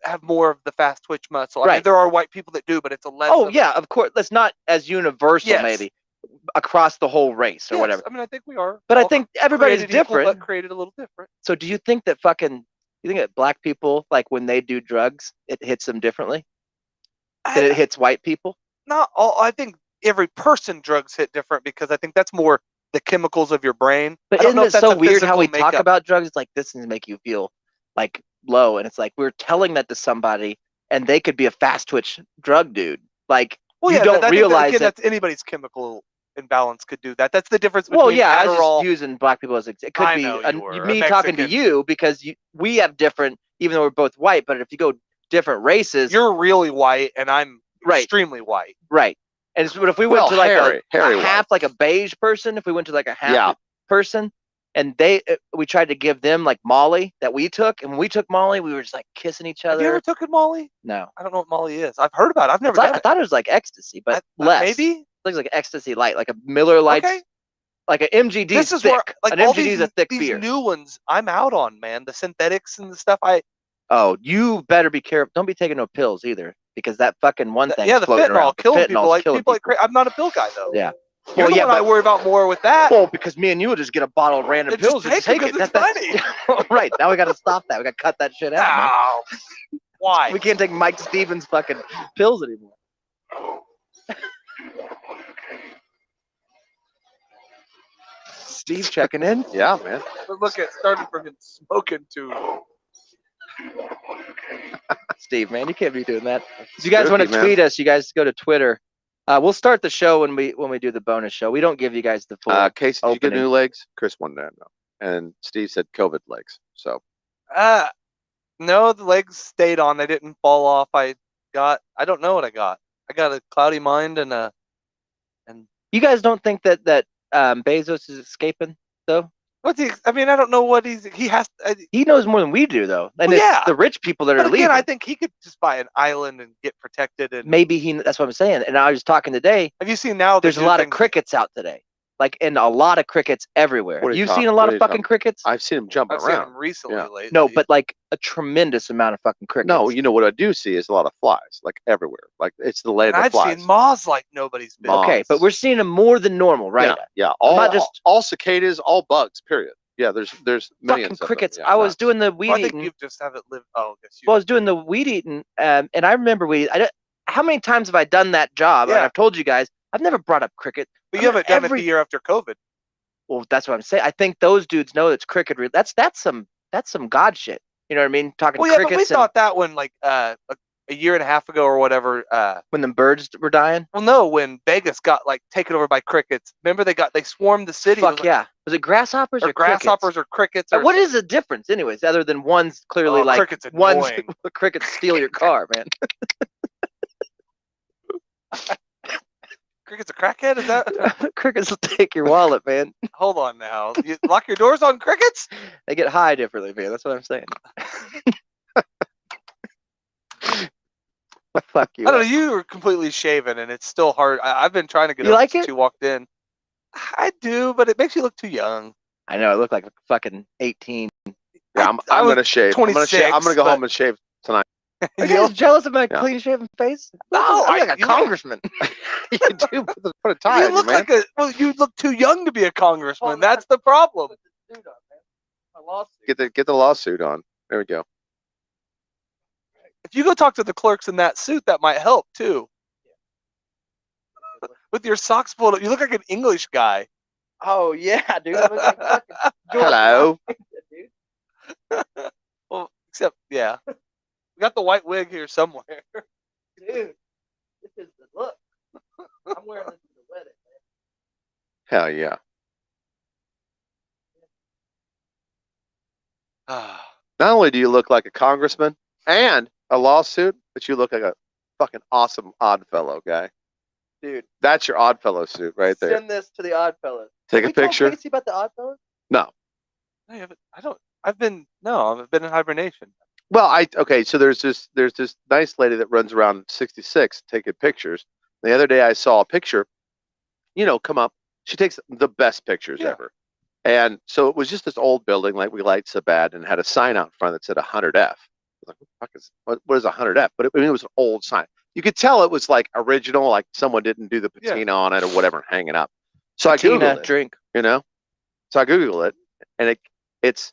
have more of the fast twitch muscle. I mean, Right. there are white people that do, but it's a less. Oh of- yeah, of course. That's not as universal, Yes. maybe across the whole race or Yes, whatever. I mean, I think we are. But I all think everybody's created equal, different. but created a little different. So do you think that you think that black people, like when they do drugs, it hits them differently than it hits white people? Not all. I think every person drugs hit different because I think that's more the chemicals of your brain. But I don't isn't know it if that's so a weird how physical we talk makeup. about drugs? It's like this is make you feel like low, and it's like we're telling that to somebody, and they could be a fast twitch drug dude. Like Well, you yeah, don't I think that, realize again, that. that's anybody's chemical imbalance could do that. That's the difference between Well, yeah, I was Adderall. just using black people as it could I be know you were a me talking to Mexican. you because we have different, even though we're both white. But if you go different races, You're really white, and I'm Right. extremely white. right. And but if we went Well, to like hairy a white. half, like a beige person, if we went to like a half Yeah. person, and we tried to give them like Molly that we took, and when we took Molly, we were just like kissing each Have you other. ever taken Molly? No, I don't know what Molly is. I've heard about it. I've never I done it. thought it was like ecstasy, but less. Maybe. Looks like ecstasy light, like a Miller Lights, Okay. like an MGD. This is thick. where like An all MGD is these a thick these beer. new ones I'm out on, man. The synthetics and the stuff. Oh, you better be careful. Don't be taking no pills either, because that fucking one thing. Yeah, the floating fentanyl around. The killing people. fentanyl's Like killing people like I'm not a pill guy though. Yeah. You're the one I worry about more with that. Well, because me and you will just get a bottle of random And just pills and just take take it it. 'cause That's right. Now we got to stop that. We got to cut that shit out. Man. Ow. Why? We can't take Mike Stevens fucking pills anymore. Steve checking in. Yeah, man. But look, it started from smoking to. Steve, man, you can't be doing that. If you guys want to Spooky, man. tweet us, you guys go to Twitter. We'll start the show when we do the bonus show. We don't give you guys the full. Casey, did you get opening. new legs? Chris wanted to know. And Steve said COVID legs. So No, the legs stayed on. They didn't fall off. I don't know what I got. I got a cloudy mind and a. You guys don't think that Bezos is escaping though? What's he? I mean, I don't know what he has. He knows more than we do though, and Well, it's yeah. the rich people that But are again, leaving. I think he could just buy an island and get protected. And Maybe that's what I'm saying. And I was talking today. have you seen now? There's a lot of crickets out today, and a lot of crickets everywhere. What are you You've talking- seen a lot what of are you fucking talking- crickets? I've seen him jumping I've seen around. him recently. Yeah. Lately. No, but like a tremendous amount of fucking crickets. No, you know what I do see is a lot of flies, like everywhere. Like it's the land and of I've flies. seen moths like nobody's business. Okay, but we're seeing them more than normal, right? Yeah. All, not just- all cicadas, all bugs. Period. Yeah. There's millions Fucking of them. crickets. Yeah, I was nuts. doing the weed Well, I think eating. you just haven't lived. Oh, I guess you. Well, I was doing the weed eating, and I remember how many times have I done that job? And Yeah. I've told you guys, I've never brought up cricket. but I you mean, haven't done it the year after COVID. Well, that's what I'm saying. I think those dudes know it's cricket. That's some god shit. You know what I mean? Talking Well, yeah, but we crickets and thought that when like a year and a half ago or whatever. when the birds were dying. Well, no, when Vegas got like taken over by crickets. Remember they swarmed the city. It was Fuck like- yeah! Was it grasshoppers Or crickets? grasshoppers or crickets. Or What is the difference, anyways? Other than one's clearly Oh, like crickets one's annoying. crickets steal your car, man. Cricket's a crackhead? Is that? Crickets will take your wallet, man. Hold on now. You lock your doors on crickets? They get high differently, man. That's what I'm saying. Fuck you. I don't know. You were completely shaven, and it's still hard. I've been trying to get You over like since it? you walked in. I do, but it makes you look too young. I know. I look like a fucking 18. Yeah, I I'm was gonna shave. I'm gonna 26, go but- home and shave tonight. Are you guys jealous of my Yeah. clean shaven face? No, I look like a you look- congressman. You do put a tie You on look you, man. like a well. You look too young to be a congressman. Well, That's the problem. Get the lawsuit on. There we go. If you go talk to the clerks in that suit, that might help too. With your socks pulled up, you look like an English guy. Oh yeah, dude. I look like fucking George Hello. Washington, Well, except yeah, we got the white wig here somewhere. dude. This is the look. I'm wearing this to the wedding. Hell yeah. Not only do you look like a congressman and a lawsuit, but you look like a fucking awesome Oddfellow guy. Dude, That's your Oddfellow suit right there. send this to the Oddfellows. Take Have a we told picture. Casey about the Oddfellows? No. I haven't. I don't. I've been in hibernation. Well, okay, so there's this nice lady that runs around 66 taking pictures. The other day I saw a picture, come up. She takes the best pictures Yeah. ever. And so it was just this old building, like We Light So Bad, and had a sign out front that said 100F. I was like, what is 100F? But it was an old sign. You could tell it was like original, like someone didn't do the patina on it or whatever, hanging up. So I Tina, Googled it. drink. So I Googled it, and it's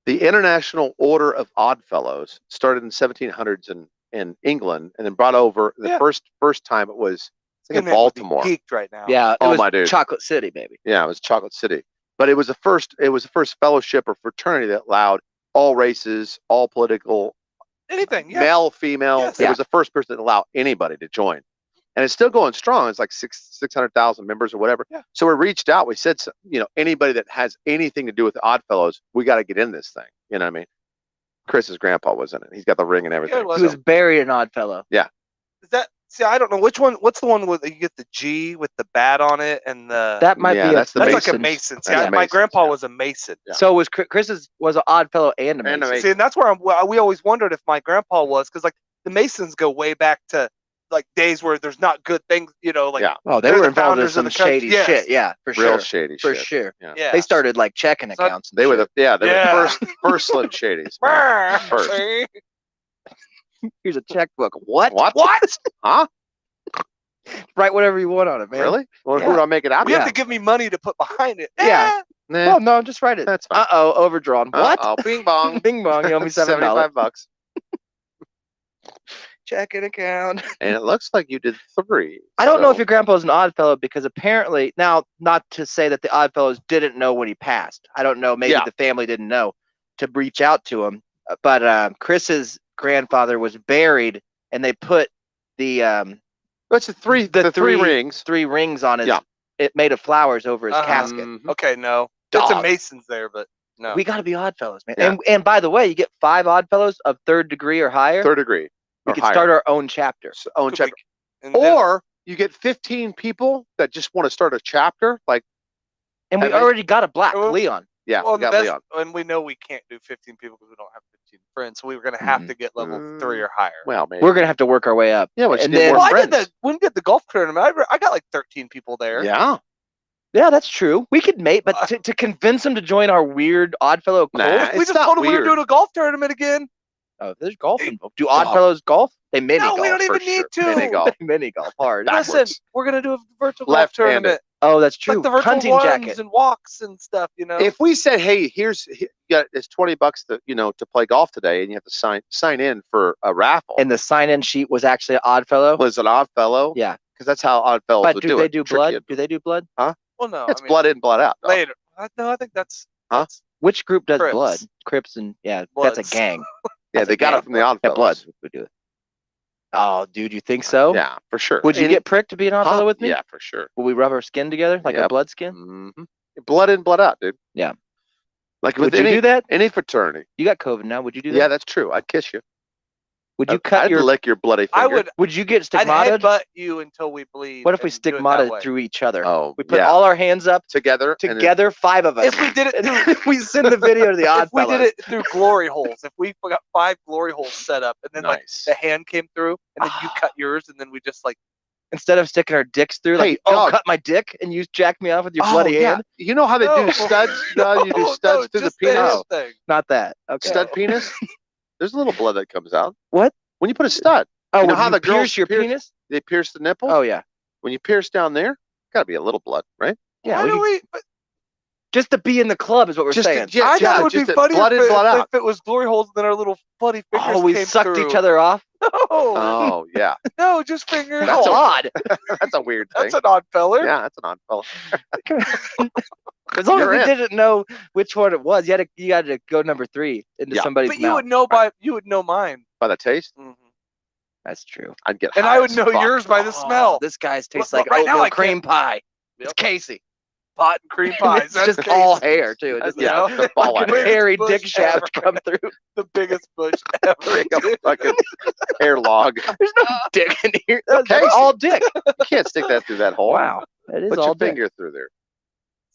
the International Order of Oddfellows, started in 1700s in England, and then brought over the Yeah. first time it was think in Skinhead would be Baltimore. peaked right now. Yeah, it Oh, was my dude. Chocolate City, baby. Yeah, it was Chocolate City. But it was the first fellowship or fraternity that allowed all races, all political, Anything. Yeah. male, female. Yes. It Yeah. was the first person to allow anybody to join. And it's still going strong. It's like 600,000 members or whatever. Yeah. So we reached out. We said, anybody that has anything to do with the Oddfellows, we got to get in this thing. You know what I mean? Chris's grandpa was in it. He's got the ring and everything. was. He was buried an Oddfellow. Is that? See, I don't know which one. What's the one with you get the G with the bat on it and the? That might Yeah, be that's the that's Masons. like a Mason. See, That's my Masons, grandpa yeah. was a Mason. Yeah. So was Chris's was an Oddfellow and a And a Mason. Mason. See, and that's where we always wondered if my grandpa was, because like the Masons go way back to like days where there's not good things, like Yeah. Oh, they They're were the involved in founders of some the country. shady Yes. shit. Yeah, for Real sure. shady For shit. sure. Yeah. yeah. They started like checking So- accounts. and They were shit. the Yeah. first Slim Shadys. man. First. See? Here's a checkbook. What? What? Huh? Write whatever you want on it, man. Really? Well, Yeah. who do I make it out You to? have to give me money to put behind it. Yeah. Nah, Oh no, just write it. that's fine. Overdrawn. What? Oh, bing bong. Bing bong. You owe me $7. $75. Checking account. And it looks like you did 3. I don't know if so- your grandpa's an Oddfellow because apparently now, not to say that the Oddfellows didn't know when he passed. I don't know. Maybe Yeah. the family didn't know to reach out to him. But Chris's grandfather was buried, and they put the It's the three three rings. 3 rings on his. Yeah. It made of flowers over his Uh-huh. casket. Mhm. Okay, no, that's a Dog. Mason's there, but no. We got to be Oddfellows, man. Yeah. And by the way, you get 5 Oddfellows of 3rd degree or higher. Third degree. we or can higher. start our own chapter. Own Could chapter. And then- Or you get 15 people that just want to start a chapter. Like, And we Have they- already got a black Well, Leon. yeah, well, we got the best, Leon. and we know we can't do 15 people because we don't have 15 friends, so we were gonna have to get level 3 or higher. Well, maybe. We're gonna have to work our way up. yeah, we should and get then- more Well, I friends. did when we did the golf tournament. I got like 13 people there. Yeah. Yeah, that's true. We could mate, but to convince them to join our weird Oddfellow cult. Nah. We It's just not told them we were weird. doing a golf tournament again. Oh, there's golf involved. Do Oddfellows golf? They mini No, golf. we don't for even need sure. to. Mini golf. Mini golf hard. Backwards. Listen, we're gonna do a virtual golf Left-handed. tournament. Oh, that's true. Like the virtual Hunting runs jacket. and walks and stuff. If we said, hey, it's $20 to play golf today, and you have to sign in for a raffle. And the sign-in sheet was actually an Oddfellow. was an odd fellow? Yeah. Because that's how odd fellows But would do do they it. do Trick blood? you. Do they do blood? well, no, It's I mean, blood in, blood out. dog. later. No, I think that's Huh? that's- Which group does Crips. blood? Crips and that's Bloods. a gang. Yeah, That's they a got gang. it from the odd Yeah, blood fellows. would do it. Oh, dude, you think so? Yeah, for sure. Would you And- get pricked to be an Oddfellow Huh? with me? Yeah, for sure. Will we rub our skin together like a Yep. blood skin? hmm Blood in, blood out, dude. Yeah. Like Would with you any do that? any fraternity. You got COVID now. Would you do that? Yeah, that's true. I'd kiss you. Would you cut I'd your? lick your bloody finger. I would. Would you get I'd stigmata? headbutt you until we bleed. What if we and do it that stigmata way. through each other? Oh, We put yeah. all our hands up together. and then- together, 5 of us. If we did it And through, we send the video to the if we did Oddfellows. it through glory holes, if we got 5 glory holes set up, and then like nice. the hand came through, and then you cut yours, and then we just like Instead of sticking our dicks through, like, Hey, oh, dog. cut my dick, and you jack me off with your Oh, bloody yeah. hand. You know how they No. do studs? You do No, studs no, through the just penis. hand thing. Not that. Okay. Stud penis. There's a little blood that comes out. What? When you put a stud, Oh, you know when how you the girls pierce your pierce- penis? they pierce the nipple. Oh yeah. When you pierce down there, gotta be a little blood, right? Yeah. Why we do could- we? But just to be in the club is what we're Just to- saying. yeah, I thought it would just be a funny blood in, if, blood it, out. if it was glory holes, and then our little bloody fingers Oh, we came sucked through. each other off. No, Oh yeah, no, just fingers. That's a- odd. that's a weird thing. That's an odd feller. Yeah, that's an odd fellow. As long as You're we in. didn't know which one it was, you had to go number 3 into Yeah. somebody's But you mouth. would know mine. By the taste, Mhm. That's true. I'd get. And high I would as know fuck. yours by the smell. This guy's tastes Look, like right now oatmeal I can't- cream pie. It's Yep. Casey. Pot and cream pies. It's That's just all Casey. hair too. It That's- just Yeah, Yeah. the ball fucking hair. hairy Bush dick shaft ever. come through. The biggest bush ever. Like a dude. fucking hair log. There's no dick in here. That's Casey. all dick. You can't stick that through that hole. Wow. That is Put all your dick. finger through there.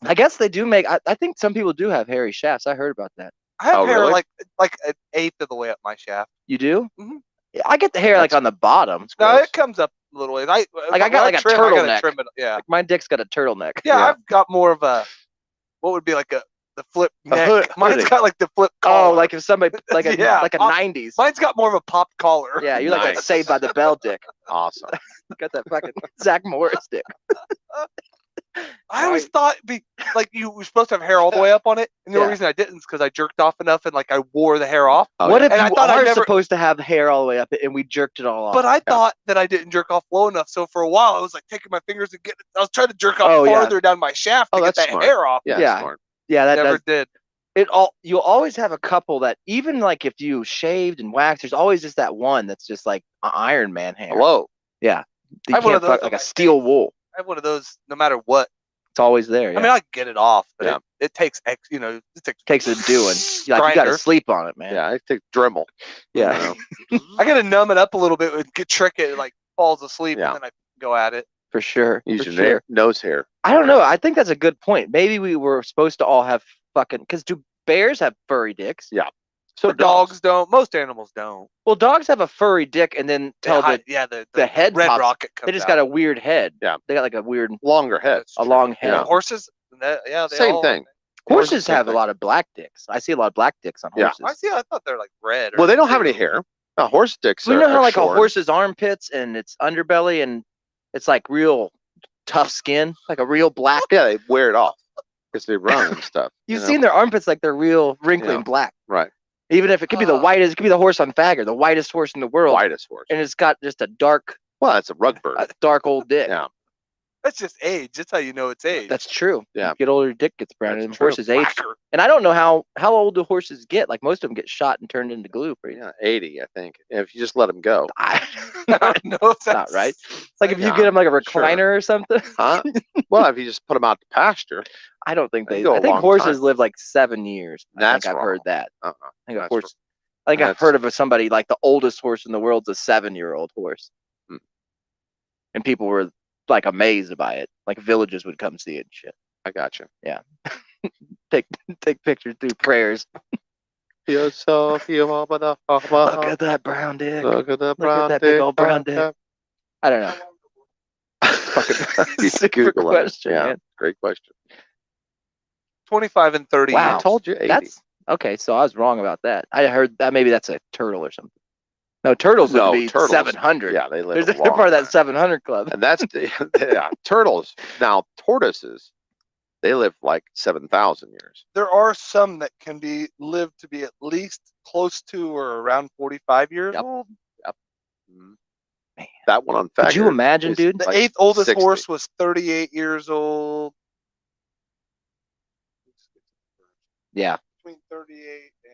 I guess they do make. I think some people do have hairy shafts. I heard about that. I have Oh, hair really? like an eighth of the way up my shaft. You do? Mhm. Yeah, I get the hair like on the bottom. No, Gross. it comes up a little ways. I Like, I got when like a trim, I gotta turtleneck. trim it. Yeah. Like my dick's got a turtleneck. Yeah, Yeah. I've got more of a what would be like the flip neck. hood- Mine's hoodie. got like the flip Oh, collar. like if somebody like a Yeah, like a I'll- 90s. Mine's got more of a pop collar. Yeah, you're like a Nice. Saved by the Bell dick. Awesome. You got that fucking Zach Morris dick. I always thought like you were supposed to have hair all the way up on it, and the only Yeah. reason I didn't is because I jerked off enough and like I wore the hair off. Oh, what yeah. if And I you thought I are never- supposed to have hair all the way up and we jerked it all off? But I thought that I didn't jerk off low enough, so for a while I was like taking my fingers and getting. I was trying to jerk off Oh, yeah. farther down my shaft Oh, to get that's that smart. hair off. Yeah, Yeah. smart. yeah, that Never does. did. You'll always have a couple that even like if you shaved and waxed, there's always just that one that's just like an Iron Man hair. Hello. You I have one of can't fuck those like on a my steel face. wool. I have one of those no matter what. It's always there. Yeah. I mean, I can get it off, but Yeah. it takes it takes a doing. You got to Grinder. sleep on it, man. Yeah, I take Dremel. Yeah, I gotta numb it up a little bit and get trick it. It like falls asleep, Yeah. and then I go at it. for sure. Use for your sure. nose hair. I don't know. I think that's a good point. Maybe we were supposed to all have fucking. Because do bears have furry dicks? Yeah. So But dogs don't. Most animals don't. Well, dogs have a furry dick, and then They tell hide- the yeah, the head red pops- rocket comes they just out. got a weird head. Yeah. They got like a weird longer heads. a long head. Yeah. Horses, they Same all- thing. Horses Same have a thing. lot of black dicks. I see a lot of black dicks on Yeah. horses. I thought they're like red. or Well, they don't have any blue. hair. No, horse dicks We are, know how are like a short. horse's armpits and its underbelly and it's like real tough skin, like a real black. Yeah, they wear it off because they run and stuff. You've you know? seen their armpits like they're real wrinkly Yeah. and black. Right. Even if it could be the whitest, it could be the horse on Fagger, the whitest horse in the world, Whitest horse. and it's got just a dark, Well, that's a rug bird. dark old dick. Yeah. That's just age. That's how you know it's age. That's true. Yeah. You get older, your dick gets browner, That's and true. horses age. Whacker. And I don't know how old the horses get. Like most of them get shot and turned into glue. Pretty. Yeah, 80, I think. If you just let them go. I don't know if Not that's right. It's like if you Yeah, get them like a sure. recliner or something. Huh? Well, if you just put them out to pasture. I don't think They they. go a I think long horses time. live like 7 years. That's I think I've heard wrong. that. Uh-uh. I think a That's horse. I think I've that's- heard of somebody like the oldest horse in the world's a 7-year-old horse, Hmm. and people were like amazed by it. Like villages would come see it and shit. I got you. Take pictures through prayers. Yourself, you are the Look at that brown dick. Look at the at brown that big dick, old brown dick. I don't know. Fucking Super Google it. question, Yeah, man. great question. 25 and 30 Wow. I told you 80. That's okay. So I was wrong about that. I heard that maybe that's a turtle or something. No, turtles would No, be turtles. 700. Yeah, they live They're a long part of that time. 700 club. And that's yeah, turtles. Now tortoises, they live like 7,000 years. There are some that can be lived to be at least close to or around 45 years Yep. old. Mhm. Man. That one on Could you Faggot imagine, is dude? The like eighth oldest 60. horse was 38 years old. Yeah, Between 38 and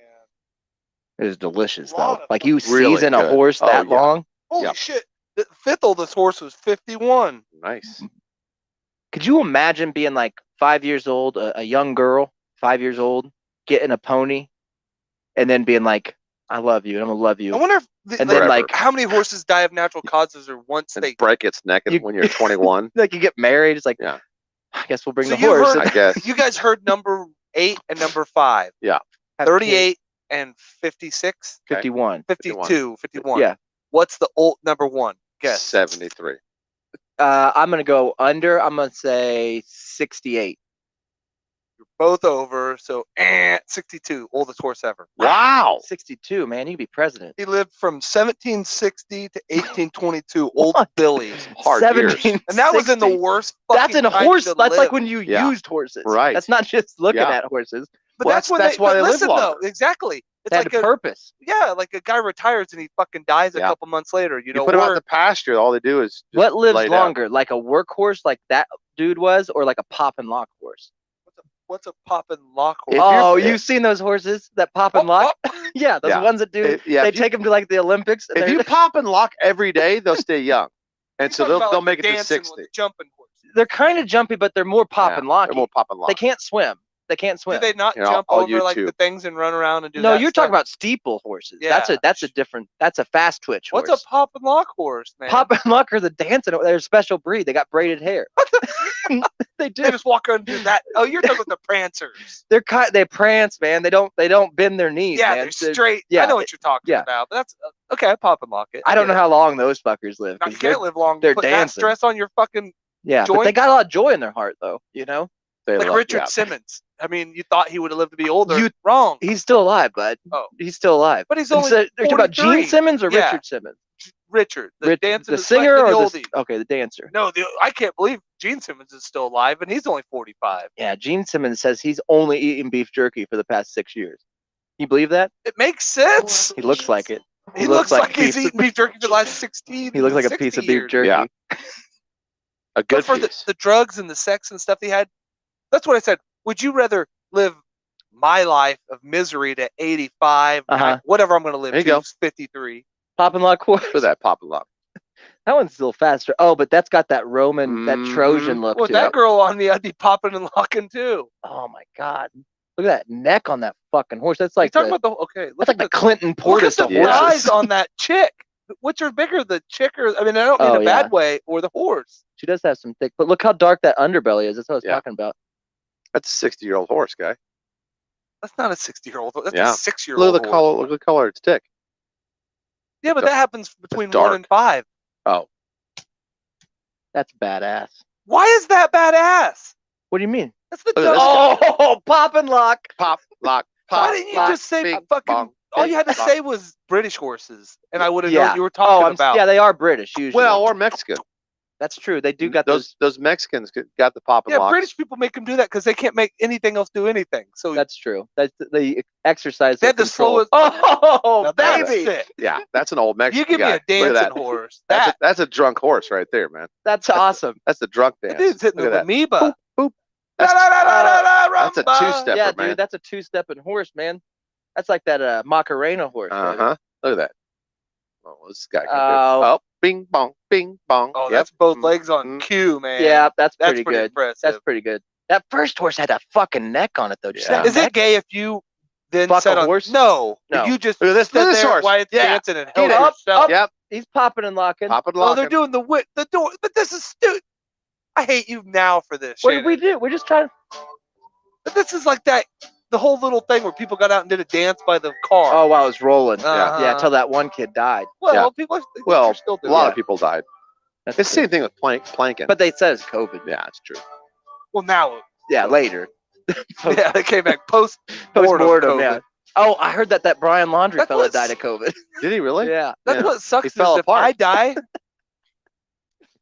it was delicious Lot though. of Like you Really season a good. horse Oh, that yeah. long. holy Yep. shit! The fifth oldest horse was 51. Nice. Could you imagine being like 5 years old, a young girl, 5 years old, getting a pony, and then being like, "I love you, and I'm gonna love I you," wonder if and then Forever. like, how many horses die of natural causes or once And they. break its neck You- when you're 21. like you get married. It's like, Yeah. I guess we'll bring So the you horse. heard- I guess. You guys heard number 8 and number 5. Have 38 and 56, 51. 52, 51. Yeah. What's the old number 1? Guess. 73. I'm gonna go under. I'm gonna say 68. You're both over. So 62, oldest horse ever. Wow. 62, man, you could be president. He lived from 1760 to 1822. Old What? Billy. Hard years. 1760. And that was in the worst. That's in fucking horse. time to That's like live. when you Yeah. used horses. Right. That's not just looking Yeah. at horses. But Well, that's when that's they, why but they live listen though, longer. exactly. It's They like had a purpose. yeah, like a guy retires and he fucking dies a Yeah. couple months later. You You know, put them out or- to pasture, all they do is just What lives lay down. longer, like a workhorse, like that dude was, or like a pop and lock horse? what's a pop and lock If horse? you're- Oh, if- you've seen those horses that pop and lock? Yeah, those Yeah. ones that do. Yeah, they if you- take them to like the Olympics. And If they're, you pop and lock every day, they'll stay young. And You're so talking about, they'll like, make it to dancing with 60. the jumping horse. they're kind of jumpy, but they're more pop Yeah, and lock. They're more pop and lock. They can't swim. They can't Do swim. they not You know, jump I'll over like the YouTube. things and run around and do No, that you're stuff? talking about steeple horses. That's Yeah. a different. That's a fast twitch horse. What's a pop and lock horse, man? Pop and lock are the dancing. They're a special breed. They got braided hair. They do. They just walk around and do that. Oh, you're talking about the prancers. They prance, man. They don't bend their knees. Yeah, man. they're straight. yeah, I know what you're talking yeah. about. But that's okay. Pop and lock it. I don't know get how long those fuckers live. it. No, 'cause you they're- can't live long. they're Put that dancing. stress on your fucking Yeah, but they joint. got a lot of joy in their heart, though. You know, They like love- Richard yeah. Simmons. I mean, you thought he would have lived to be older. You- Wrong. he's still alive, bud. Oh. He's still alive. But he's And only so, they're talking about Gene 43. Simmons or Yeah. Richard Simmons? Richard, the Rich- dancer, the singer the or oldie. okay, the dancer. No, I can't believe Gene Simmons is still alive, and he's only 45. Yeah, Gene Simmons says he's only eaten beef jerky for the past 6 years. You believe that? It makes sense. He looks like it. He looks like a he's piece of- eaten beef jerky for the last 16. He looks like a 60 piece of beef years. jerky. Yeah. A But good for piece. the drugs and the sex and stuff he had, that's what I said. Would you rather live my life of misery to 85, whatever I'm going to live There you to, go. 53? Pop and lock horse. For that pop and lock. That one's still faster. Oh, but that's got that Roman, that Mhm. Trojan look Well, to that it. girl on me, I'd be popping and locking too. Oh my God! Look at that neck on that fucking horse. That's like you talking the, about the okay? Look that's like at the the Clinton look Portis at of the Yeah. eyes horses. on that chick. Which are bigger, the chick or I mean, I don't mean Oh, a yeah. bad way, or the horse. She does have some thick, but look how dark that underbelly is. That's what I was Yeah. talking about. That's a 60-year-old horse, guy. That's not a 60-year-old. That's Yeah. a 6-year-old. Look at the horse. color. Look at the color of its tick. Yeah, but Dark. that happens between dark. 1 and 5. Oh, That's badass. Why is that badass? What do you mean? That's the Look at dumbest. this Oh, pop and lock. pop, lock, pop. Why didn't you lock, just say bing, fucking? bong, All you had to bing, bong. say was British horses, and I would have known Yeah. what you were Oh, talking about. yeah, they are British usually. Well, or Mexican. that's true. They do got those. Those Mexicans got the pop and Yeah, locks. British people make them do that because they can't make anything else do anything. So That's true. That's they exercise. they their had to slow control. it. Oh, Now that's baby, sick. Yeah, that's an old Mexican You give me guy. a Look at dancing that. horse. That's a drunk horse right there, man. that's awesome. That's the drunk That dance. dude's hitting Look the at that. amoeba. Boop. That's a That's two-step. Yeah, man. dude, that's a two-stepping horse, man. That's like that Macarena horse. Uh man. huh. Look at that. Oh, this guy. Can do. Oh. Oh, bing bong, bing bong. Oh, Yep. that's both legs on Mm. cue, man. Yeah, that's that's pretty pretty good. impressive. That's pretty good. That first horse had that fucking neck on it, though. Did you see Yeah. that Is it neck? gay if you then Fuck said a on horse? No, No. If you just Look at this- stood look at this there horse. while it's Yeah. dancing and Get held up, yourself. up. Yep. He's popping and locking. Pop and Oh, lock. they're doing the door, but this is stupid. I hate you now for this. What did we Shannon. do? We're just trying. But this is like that. The whole little thing where people got out and did a dance by the car. Oh, while it was rolling. Uh-huh. Yeah, until that one kid died. well, yeah. people Well, are still A doing lot that. of people died. That's It's the true. same thing with planking. But they said it's COVID. yeah, it's true. Well, now, Yeah, later. yeah, they came back post Post-mortem, COVID. yeah. Oh, I heard that Brian Laundry That's fella what's- died of COVID. Did he really? yeah. That's Yeah. what sucks. He Is fell if apart. I die,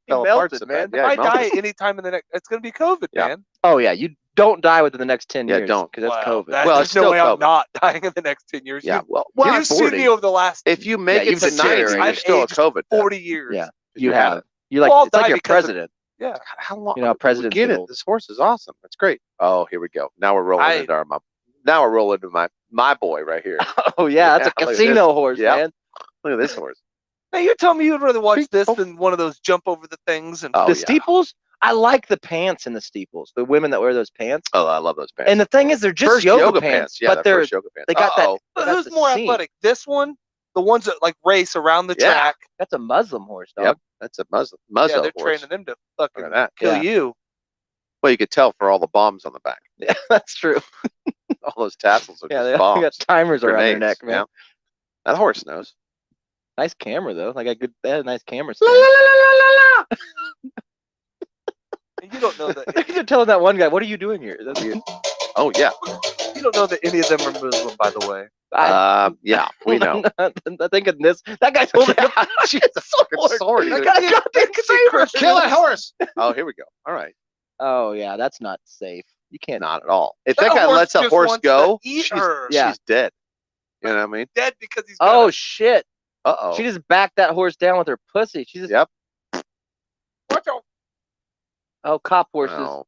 He Fell apart melted, so man. bad. Yeah, if I he melted. die anytime in the next, it's gonna be COVID, Yeah. man. Oh yeah, you don't die within the next 10 Yeah, years. don't. because that's Wow, COVID. that- Well, there's it's no still way I'm COVID. not dying in the next 10 years. Yeah. You, Well, you've seen me over the last if you make Yeah, it you've to 90, deteriorated. you're I've still a aged COVID. death. 40 years. Yeah. You you had have. it. You like Well, I'll it's like die your because of- president. Yeah. God, how long? You know, presidents Get get it. old. This horse is awesome. That's great. Oh, here we go. Now we're rolling I- into now we're rolling into my boy right here. Oh yeah, that's a Yeah, look at casino horse, Yep. man. Look at this horse. Now you're telling me you'd rather watch Beep, this boop. than one of those jump over the things and Oh, The yeah. steeples, I like the pants in the steeples. The women that wear those pants. Oh, I love those pants. And the thing is, they're just first yoga, pants, Yeah, but the they're first yoga pants. they got that- Uh-oh. But That's who's the more scene. athletic? This one, the ones that like race around the Yeah. track. that's a Muslim horse, dog. Yep. That's a muzzle Yeah, they're horse. training them to Look fucking at that. kill Yeah. you. Well, you could tell for all the bombs on the back. Yeah, that's true. All those tassels are Yeah, just they bombs. got timers around their Grenades, neck, man. yeah. That horse knows. Nice camera though. Like a good, they had a nice camera. La, la, stand. la, la, la, la. And you don't know that. You're telling that one guy, "What are you doing here?" That's weird. Oh yeah. You don't know that any of them are Muslim, by the way. Yeah, we know. I think in this, that guy's holding a She's a fucking sword. I dude. got a goddamn saber. Kill that horse. Oh, here we go. All right. Oh yeah, that's not safe. You can't. Not at all. If That that guy horse lets a just horse wants go, to eat she's, her. Yeah. she's dead. You know what I mean? Dead because he's got Oh a- shit! Uh-oh. She just backed that horse down with her pussy. She just. Yep. Watch out. Oh, cop horses. No.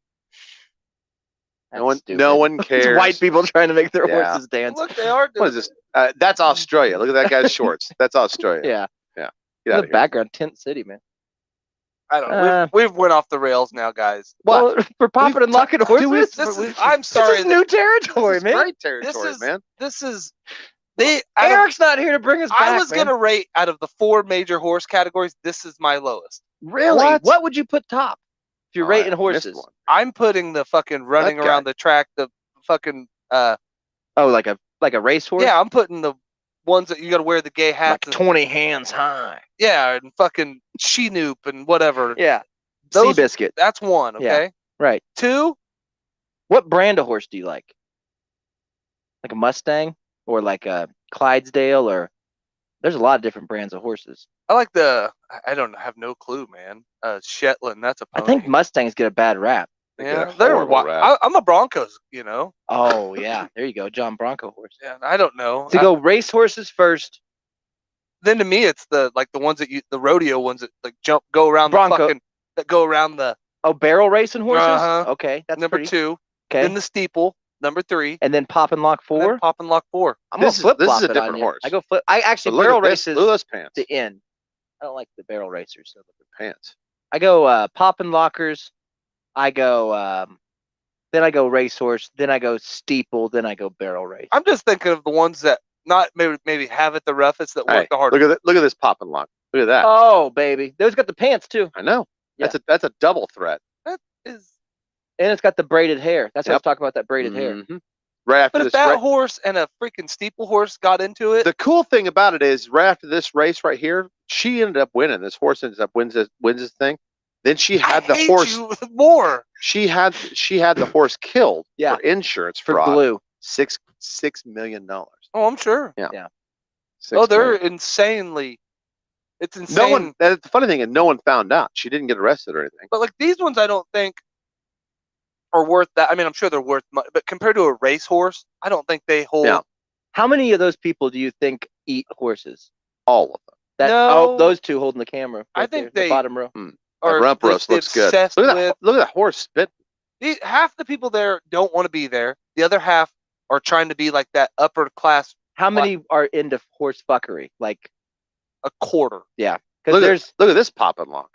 That's No one, stupid. no one It's cares. white people trying to make their Yeah. horses dance. Look, they are. What is this? That's Australia. Look at that guy's shorts. That's Australia. Yeah. Get out The of here. background, Tent City, man. I don't know. We've went off the rails now, guys. What? Well, for popping and locking horses. This is, I'm This sorry. is new territory, This is man. great territory, is- man. This is they. out of- Eric's not here to bring us back. I was man. gonna rate out of the 4 major horse categories. This is my lowest. Really. What would you put top if you're Oh, I rating missed horses? one. I'm putting the fucking running That guy. around the track. The fucking Oh, like a racehorse. yeah. I'm putting the ones that you got to wear the gay like hats. and, 20 hands high. yeah, and fucking Chinook and whatever. Yeah. Those- Seabiscuit. That's one. Yeah. Okay. Right. 2. What brand of horse do you like? Like a Mustang or like a Clydesdale or There's a lot of different brands of horses. I like the. I don't have no clue, man. Shetland. That's a I pony. think Mustangs get a bad rap. They get a Yeah, they're. horrible rap. I'm a Broncos. Oh yeah, there you go, John Bronco horse. Yeah, I don't know. To go race horses first. Then to me, it's the ones that the rodeo ones that like go around Bronco. the fucking that go around the Oh, barrel racing horses. Uh-huh. Okay, that's number pretty, 2. Okay, Then the steeple, number 3. and then pop and lock And then 4. pop and lock 4. I'm This gonna is- flip this is flop a it on different you. horse. I go flip. I actually But look barrel at this. races Look at those pants. the end. I don't like the barrel racers. Pants. I go pop and lockers. I go then I go racehorse. Then I go steeple. Then I go barrel race. I'm just thinking of the ones that not maybe have it the roughest that Hey, work the hardest. look at this pop and lock. Look at that. Oh baby, those got the pants too, I know. That's a double threat. Is and it's got the braided hair. That's what I was Yep. talking about. That braided hair. Mhm. Right after but if this, that ra- horse and a freaking steeple horse got into it, the cool thing about it is right after this race right here, she ended up winning. This horse ends up wins this thing. Then she had I the hate horse. you more. She had the horse killed Yeah. for insurance For fraud. glue. $6 million. Oh, I'm sure. $6 They're million. insanely. It's insane. No one. That's the funny thing, and no one found out. She didn't get arrested or anything. But like these ones, I don't think are worth that. I mean, I'm sure they're worth money, but compared to a racehorse, I don't think they hold. Yeah. How many of those people do you think eat horses? All of them. Oh, No. those two holding the camera. I right think there, the they- bottom row. That Or rump they- roast they looks good. obsessed Look at with- that. Look at that horse spit. Half the people there don't want to be there. The other half are trying to be like that upper class, How many are into horse fuckery? Like, a quarter. because Look there's at this pop and lock.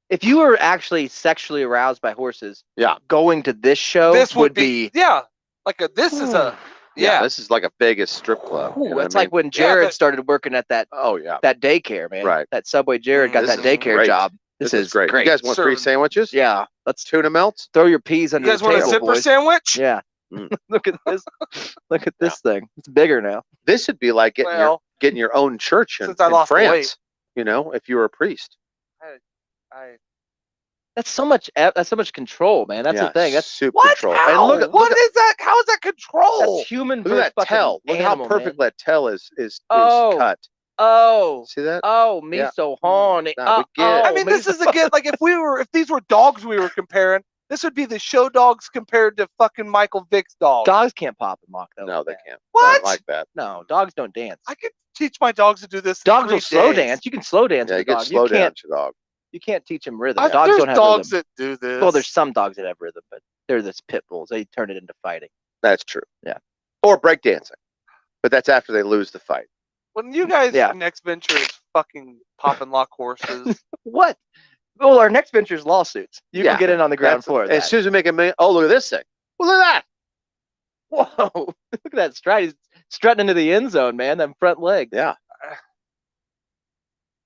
if you were actually sexually aroused by horses, Yeah. going to this show This would be yeah. Like this is a yeah. This is like a Vegas strip club. Ooh, you know what that's I like mean? when Jared but- started working at that Oh yeah. daycare, man. Right. That Subway Jared got This that is daycare great. job. This is great. You guys want free Sir. sandwiches? Yeah. Let's Tuna melts? throw your peas You under guys the want a table, zipper boys. sandwich? Yeah. Mm. Look at this. Look at this thing. It's bigger now. This would be like Well, getting your own church in, since I in lost France. weight. You know, if you were a priest. I That's so much. That's so much control, man. That's Yeah, the thing. That's super what? control. How? And What is that? How is that control? that's human. look versus at that fucking tail. Look animal, how perfect man. that tail is Oh. cut. Oh. See that? Oh, me Yeah. so horny. Nah, we get it. I mean, this is again like if these were dogs we were comparing, this would be the show dogs compared to fucking Michael Vick's dog. Dogs can't pop and lock though. No, they can't. What? I don't like that. No, dogs don't dance. I could teach my dogs to do this. in Dogs 3 will slow days. dance. You can slow dance Yeah, with you a get dog. slow You down can't. your dog. You can't teach them rhythm. I- Dogs there's don't have dogs rhythm. that do this. Well, there's some dogs that have rhythm, but they're this pit bulls. They turn it into fighting. That's true. Yeah. Or breakdancing. But that's after they lose the fight. when you guys Yeah. next venture is fucking pop and lock horses. What? Well, our next venture is lawsuits. You Yeah, can get in on the ground That's- floor of As that. soon as we make a million, oh, look at this thing. Well, look at that. Whoa! Look at that stride. He's strutting into the end zone, man. That front leg. Yeah.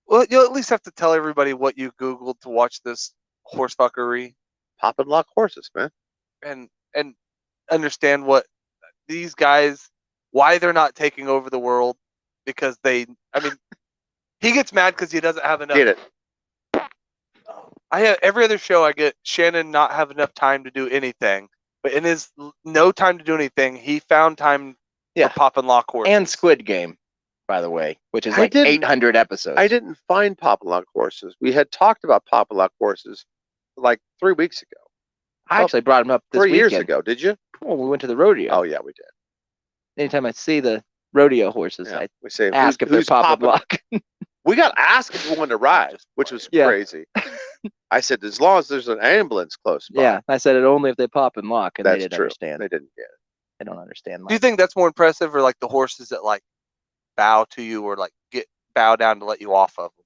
Well, you'll at least have to tell everybody what you Googled to watch this horse fuckery Pop and lock horses, man. and understand what these guys, why they're not taking over the world, because I mean, he gets mad because he doesn't have enough. Get it. I have every other show I get Shannon not have enough time to do anything, but in his no time to do anything, he found time Yeah. for pop and lock horses. And Squid Game, by the way, which is I like didn't- 800 episodes. I didn't find pop and lock horses. We had talked about pop and lock horses like 3 weeks ago. I actually brought him up this 3 years weekend. ago, did you? Well, we went to the rodeo. Oh, yeah, we did. Anytime I see the rodeo horses, Yeah. I We say, ask if they're who's pop and popping- lock. We got asked if we wanted to ride, which was Yeah. crazy. I said, as long as there's an ambulance close by. Yeah, I said it only if they pop and lock, and That's they didn't true. understand. They didn't get it. They don't understand. Do you think that's more impressive, or like the horses that like bow to you, or like bow down to let you off of them?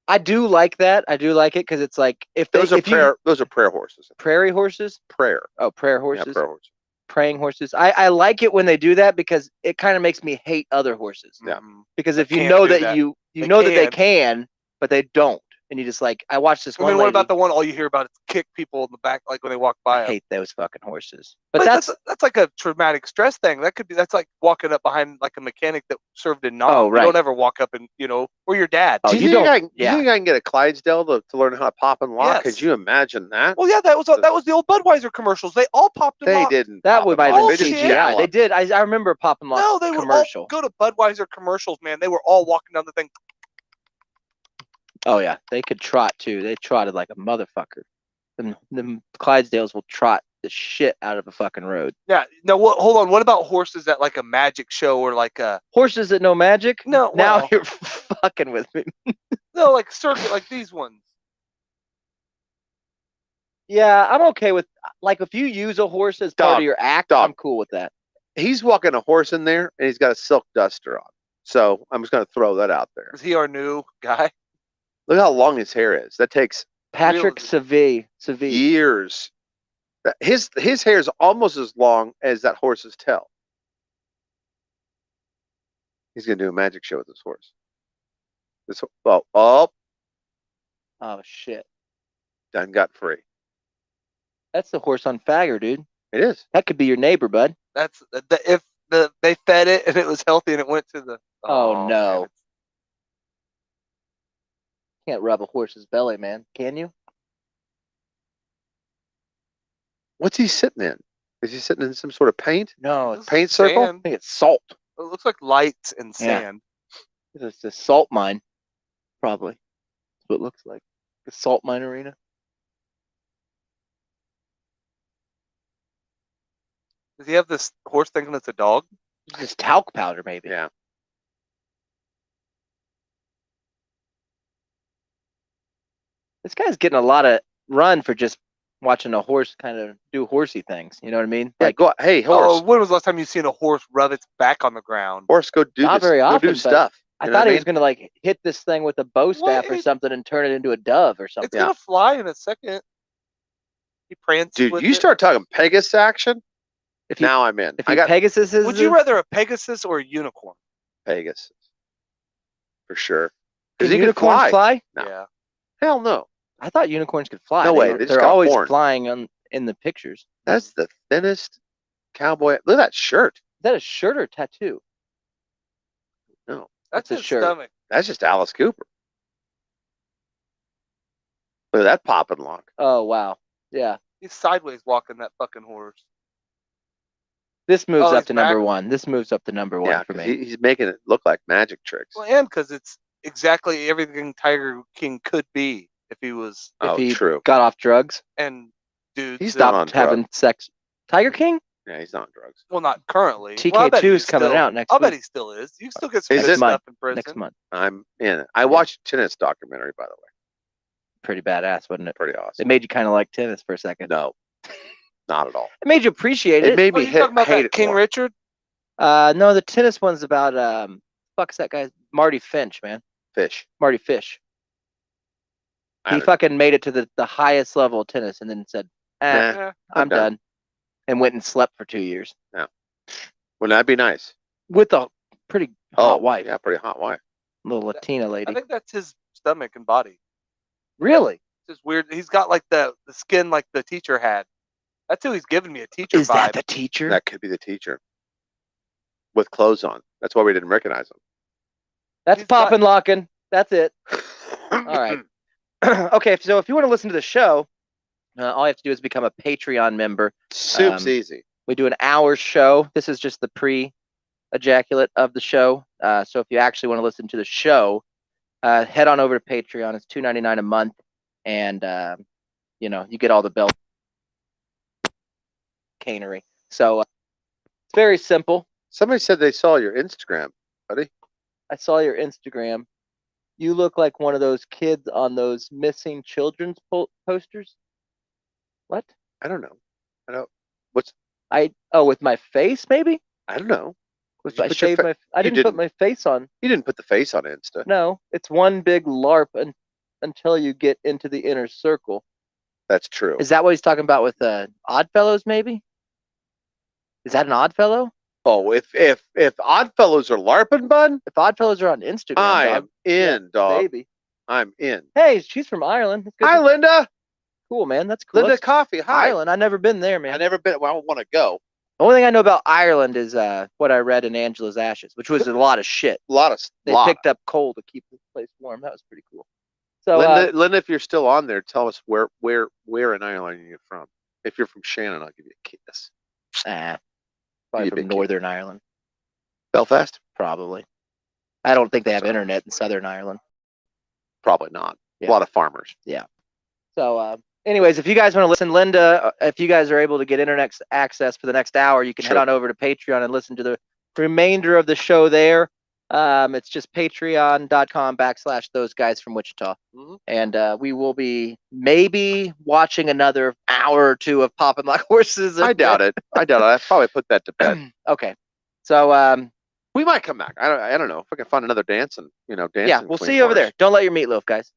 I do like that. I do like it because it's like if Those are if you- prayer. Those are prayer horses. prairie horses. Prayer. Oh, prayer Yeah, horses, prayer horses. praying horses. I like it when they do that because it kind of makes me hate other horses. Yeah. Mm. Because if you can't know do that, that. you They know that they can. can, but they don't. and you just like I watched this I one mean, what lady. about the one all you hear about is kick people in the back, like when they walk by I 'em? hate those fucking horses. But Like, that's that's like a traumatic stress thing. That's like walking up behind like a mechanic that served in Nam. Oh, You right. don't ever walk up and or your dad. Oh, Do you, you think don't- I can, do you yeah. think I can get a Clydesdale to learn how to pop and lock? Yes. Could you imagine that? Well, yeah, that was the old Budweiser commercials. They all popped and They locked. didn't. that pop would and might lock. have Oh, been They just shit. CGI. They galloped. did. I remember Pop and Lock No, they would commercial. all go to Budweiser commercials, man. They were all walking down the thing. Oh yeah, they could trot too. They trotted like a motherfucker. Them Clydesdales will trot the shit out of a fucking road. Yeah. No, hold on. What about horses at like a magic show or like a Horses that know magic? No, Now well- you're fucking with me. like circuit like these ones? Yeah, I'm okay with like if you use a horse as part Dog, of your act, dog. I'm cool with that. He's walking a horse in there, and he's got a silk duster on. So I'm just going to throw that out there. Is he our new guy? Look how long his hair is. That takes Patrick Savy. years. His hair is almost as long as that horse's tail. He's going to do a magic show with this horse. Oh, Oh shit. done got free. That's the horse on Fagger, dude. It is. That could be your neighbor, bud. That's if they fed it and it was healthy and it went to the. Oh, no. man, Can't rub a horse's belly, man. Can you? What's he sitting in? Is he sitting in some sort of paint? No, This it's, is Paint circle? sand. I think it's salt. It looks like lights and Yeah. sand. It's a salt mine, probably. That's what it looks like. A salt mine arena. Does he have this horse thinking it's a dog? It's just talc powder, maybe. Yeah. This guy's getting a lot of run for just watching a horse kind of do horsey things. You know what I mean? Yeah, Like, go. Hey, horse. Oh, when was the last time you seen a horse rub its back on the ground? Horse, go do Not this. very Go often, do but stuff. I You know thought what he I was gonna like hit this thing with a bow staff or What? something and turn it into a dove or It's something. gonna fly in a second. He prances Dude, with you it. start talking Pegasus action. If he, Now I'm in. if I he got Pegasus is, Would you rather a Pegasus or a unicorn? Pegasus for sure. can Because he can unicorns fly. fly? No. Yeah. Hell no. I thought unicorns could fly. No way, Were- they just They're got always born. flying in the pictures. That's the thinnest cowboy. Look at that shirt. Is that a shirt or a tattoo? No, That's That's a his shirt. stomach. that's just Alice Cooper. Look at that pop and lock. Oh wow. Yeah. He's sideways walking that fucking horse. This moves Oh, up he's to number back. one. This moves up to number one Yeah, for 'cause me. he's making it look like magic tricks. Well, and because it's exactly everything Tiger King could be if he was. If Oh, he true. got off drugs, And dude, He's stopped not on having drugs. sex. Tiger King? Yeah, he's not on drugs. well, not currently. TK2 Well, I bet he is coming still- out next I'll bet week. he still is. You still get some Is good it? stuff in prison. Next month. I'm in it. I watched a tennis documentary, by the way. Pretty badass, wasn't it? Pretty It awesome. made you kind of like tennis for a second. No, not at all. It made you appreciate It it. made Oh, me you talking about hate that it King more. Richard? No, the tennis one's about fuck's that guy? Marty Finch, man. Fish. Marty Fish. I He don't- fucking made it to the highest level of tennis and then said, Nah. Yeah. I'm done. done. And went and slept for 2 years. Wouldn't that be nice? With a pretty hot wife. Yeah, pretty hot wife. Little Latina lady. I think that's his stomach and body. Really? It's just weird. He's got like the skin like the teacher had. That's who he's giving me a teacher Is vibe. that the teacher? That could be the teacher with clothes on. That's why we didn't recognize That's He's got- popping locking. That's it. him. All right. Okay, so if you want to listen to the show, all you have to do is become a Patreon member. Soup's Um, easy. We do an hour show. This is just the pre-ejaculate of the show. So if you actually want to listen to the show, head on over to Patreon. It's $2.99 a month, and you get all the bell canery. So it's very simple. Somebody said they saw your Instagram, buddy. I saw your Instagram. You look like one of those kids on those missing children's posters. What? I don't know. With my face maybe? I don't know. With Did you I put your shaved fa- my I you didn't put didn't. my face on. You didn't put the face on Insta. No, it's one big LARP until you get into the inner circle. That's true. Is that what he's talking about with Oddfellows maybe? Is that an Oddfellow? Oh, if Oddfellows are LARPing, bud, If Oddfellows are on Instagram, I dog, am in, dog. maybe. I'm in. Hey, she's from Ireland. That's good. Hi, Linda. Cool, man. That's cool. Linda That's Coffee. Hi. Ireland. I've never been there, man. I never been. Well, I want to go. The only thing I know about Ireland is what I read in Angela's Ashes, which was a lot of shit. A lot of. They lot. picked up coal to keep the place warm. That was pretty cool. So Linda, if you're still on there, tell us where in Ireland are you from? If you're from Shannon, I'll give you a kiss. probably You from big kid. Northern Ireland, Belfast? probably. I don't think they have Sorry. internet in Southern Ireland. Probably not. Yeah. A lot of farmers. So, anyways, if you guys want to listen, Linda, if you guys are able to get internet access for the next hour, you can head Sure. on over to Patreon and listen to the remainder of the show there. It's just patreon.com/those guys from Wichita. Mhm. And we will be maybe watching another hour or two of Poppin' Like Horses. I doubt it. I doubt it. I probably put that to bed. Okay. So, We might come back. I don't know if I can find another dancing. Dancing. yeah, we'll Queen see you over Mars. there. Don't let your meatloaf, guys.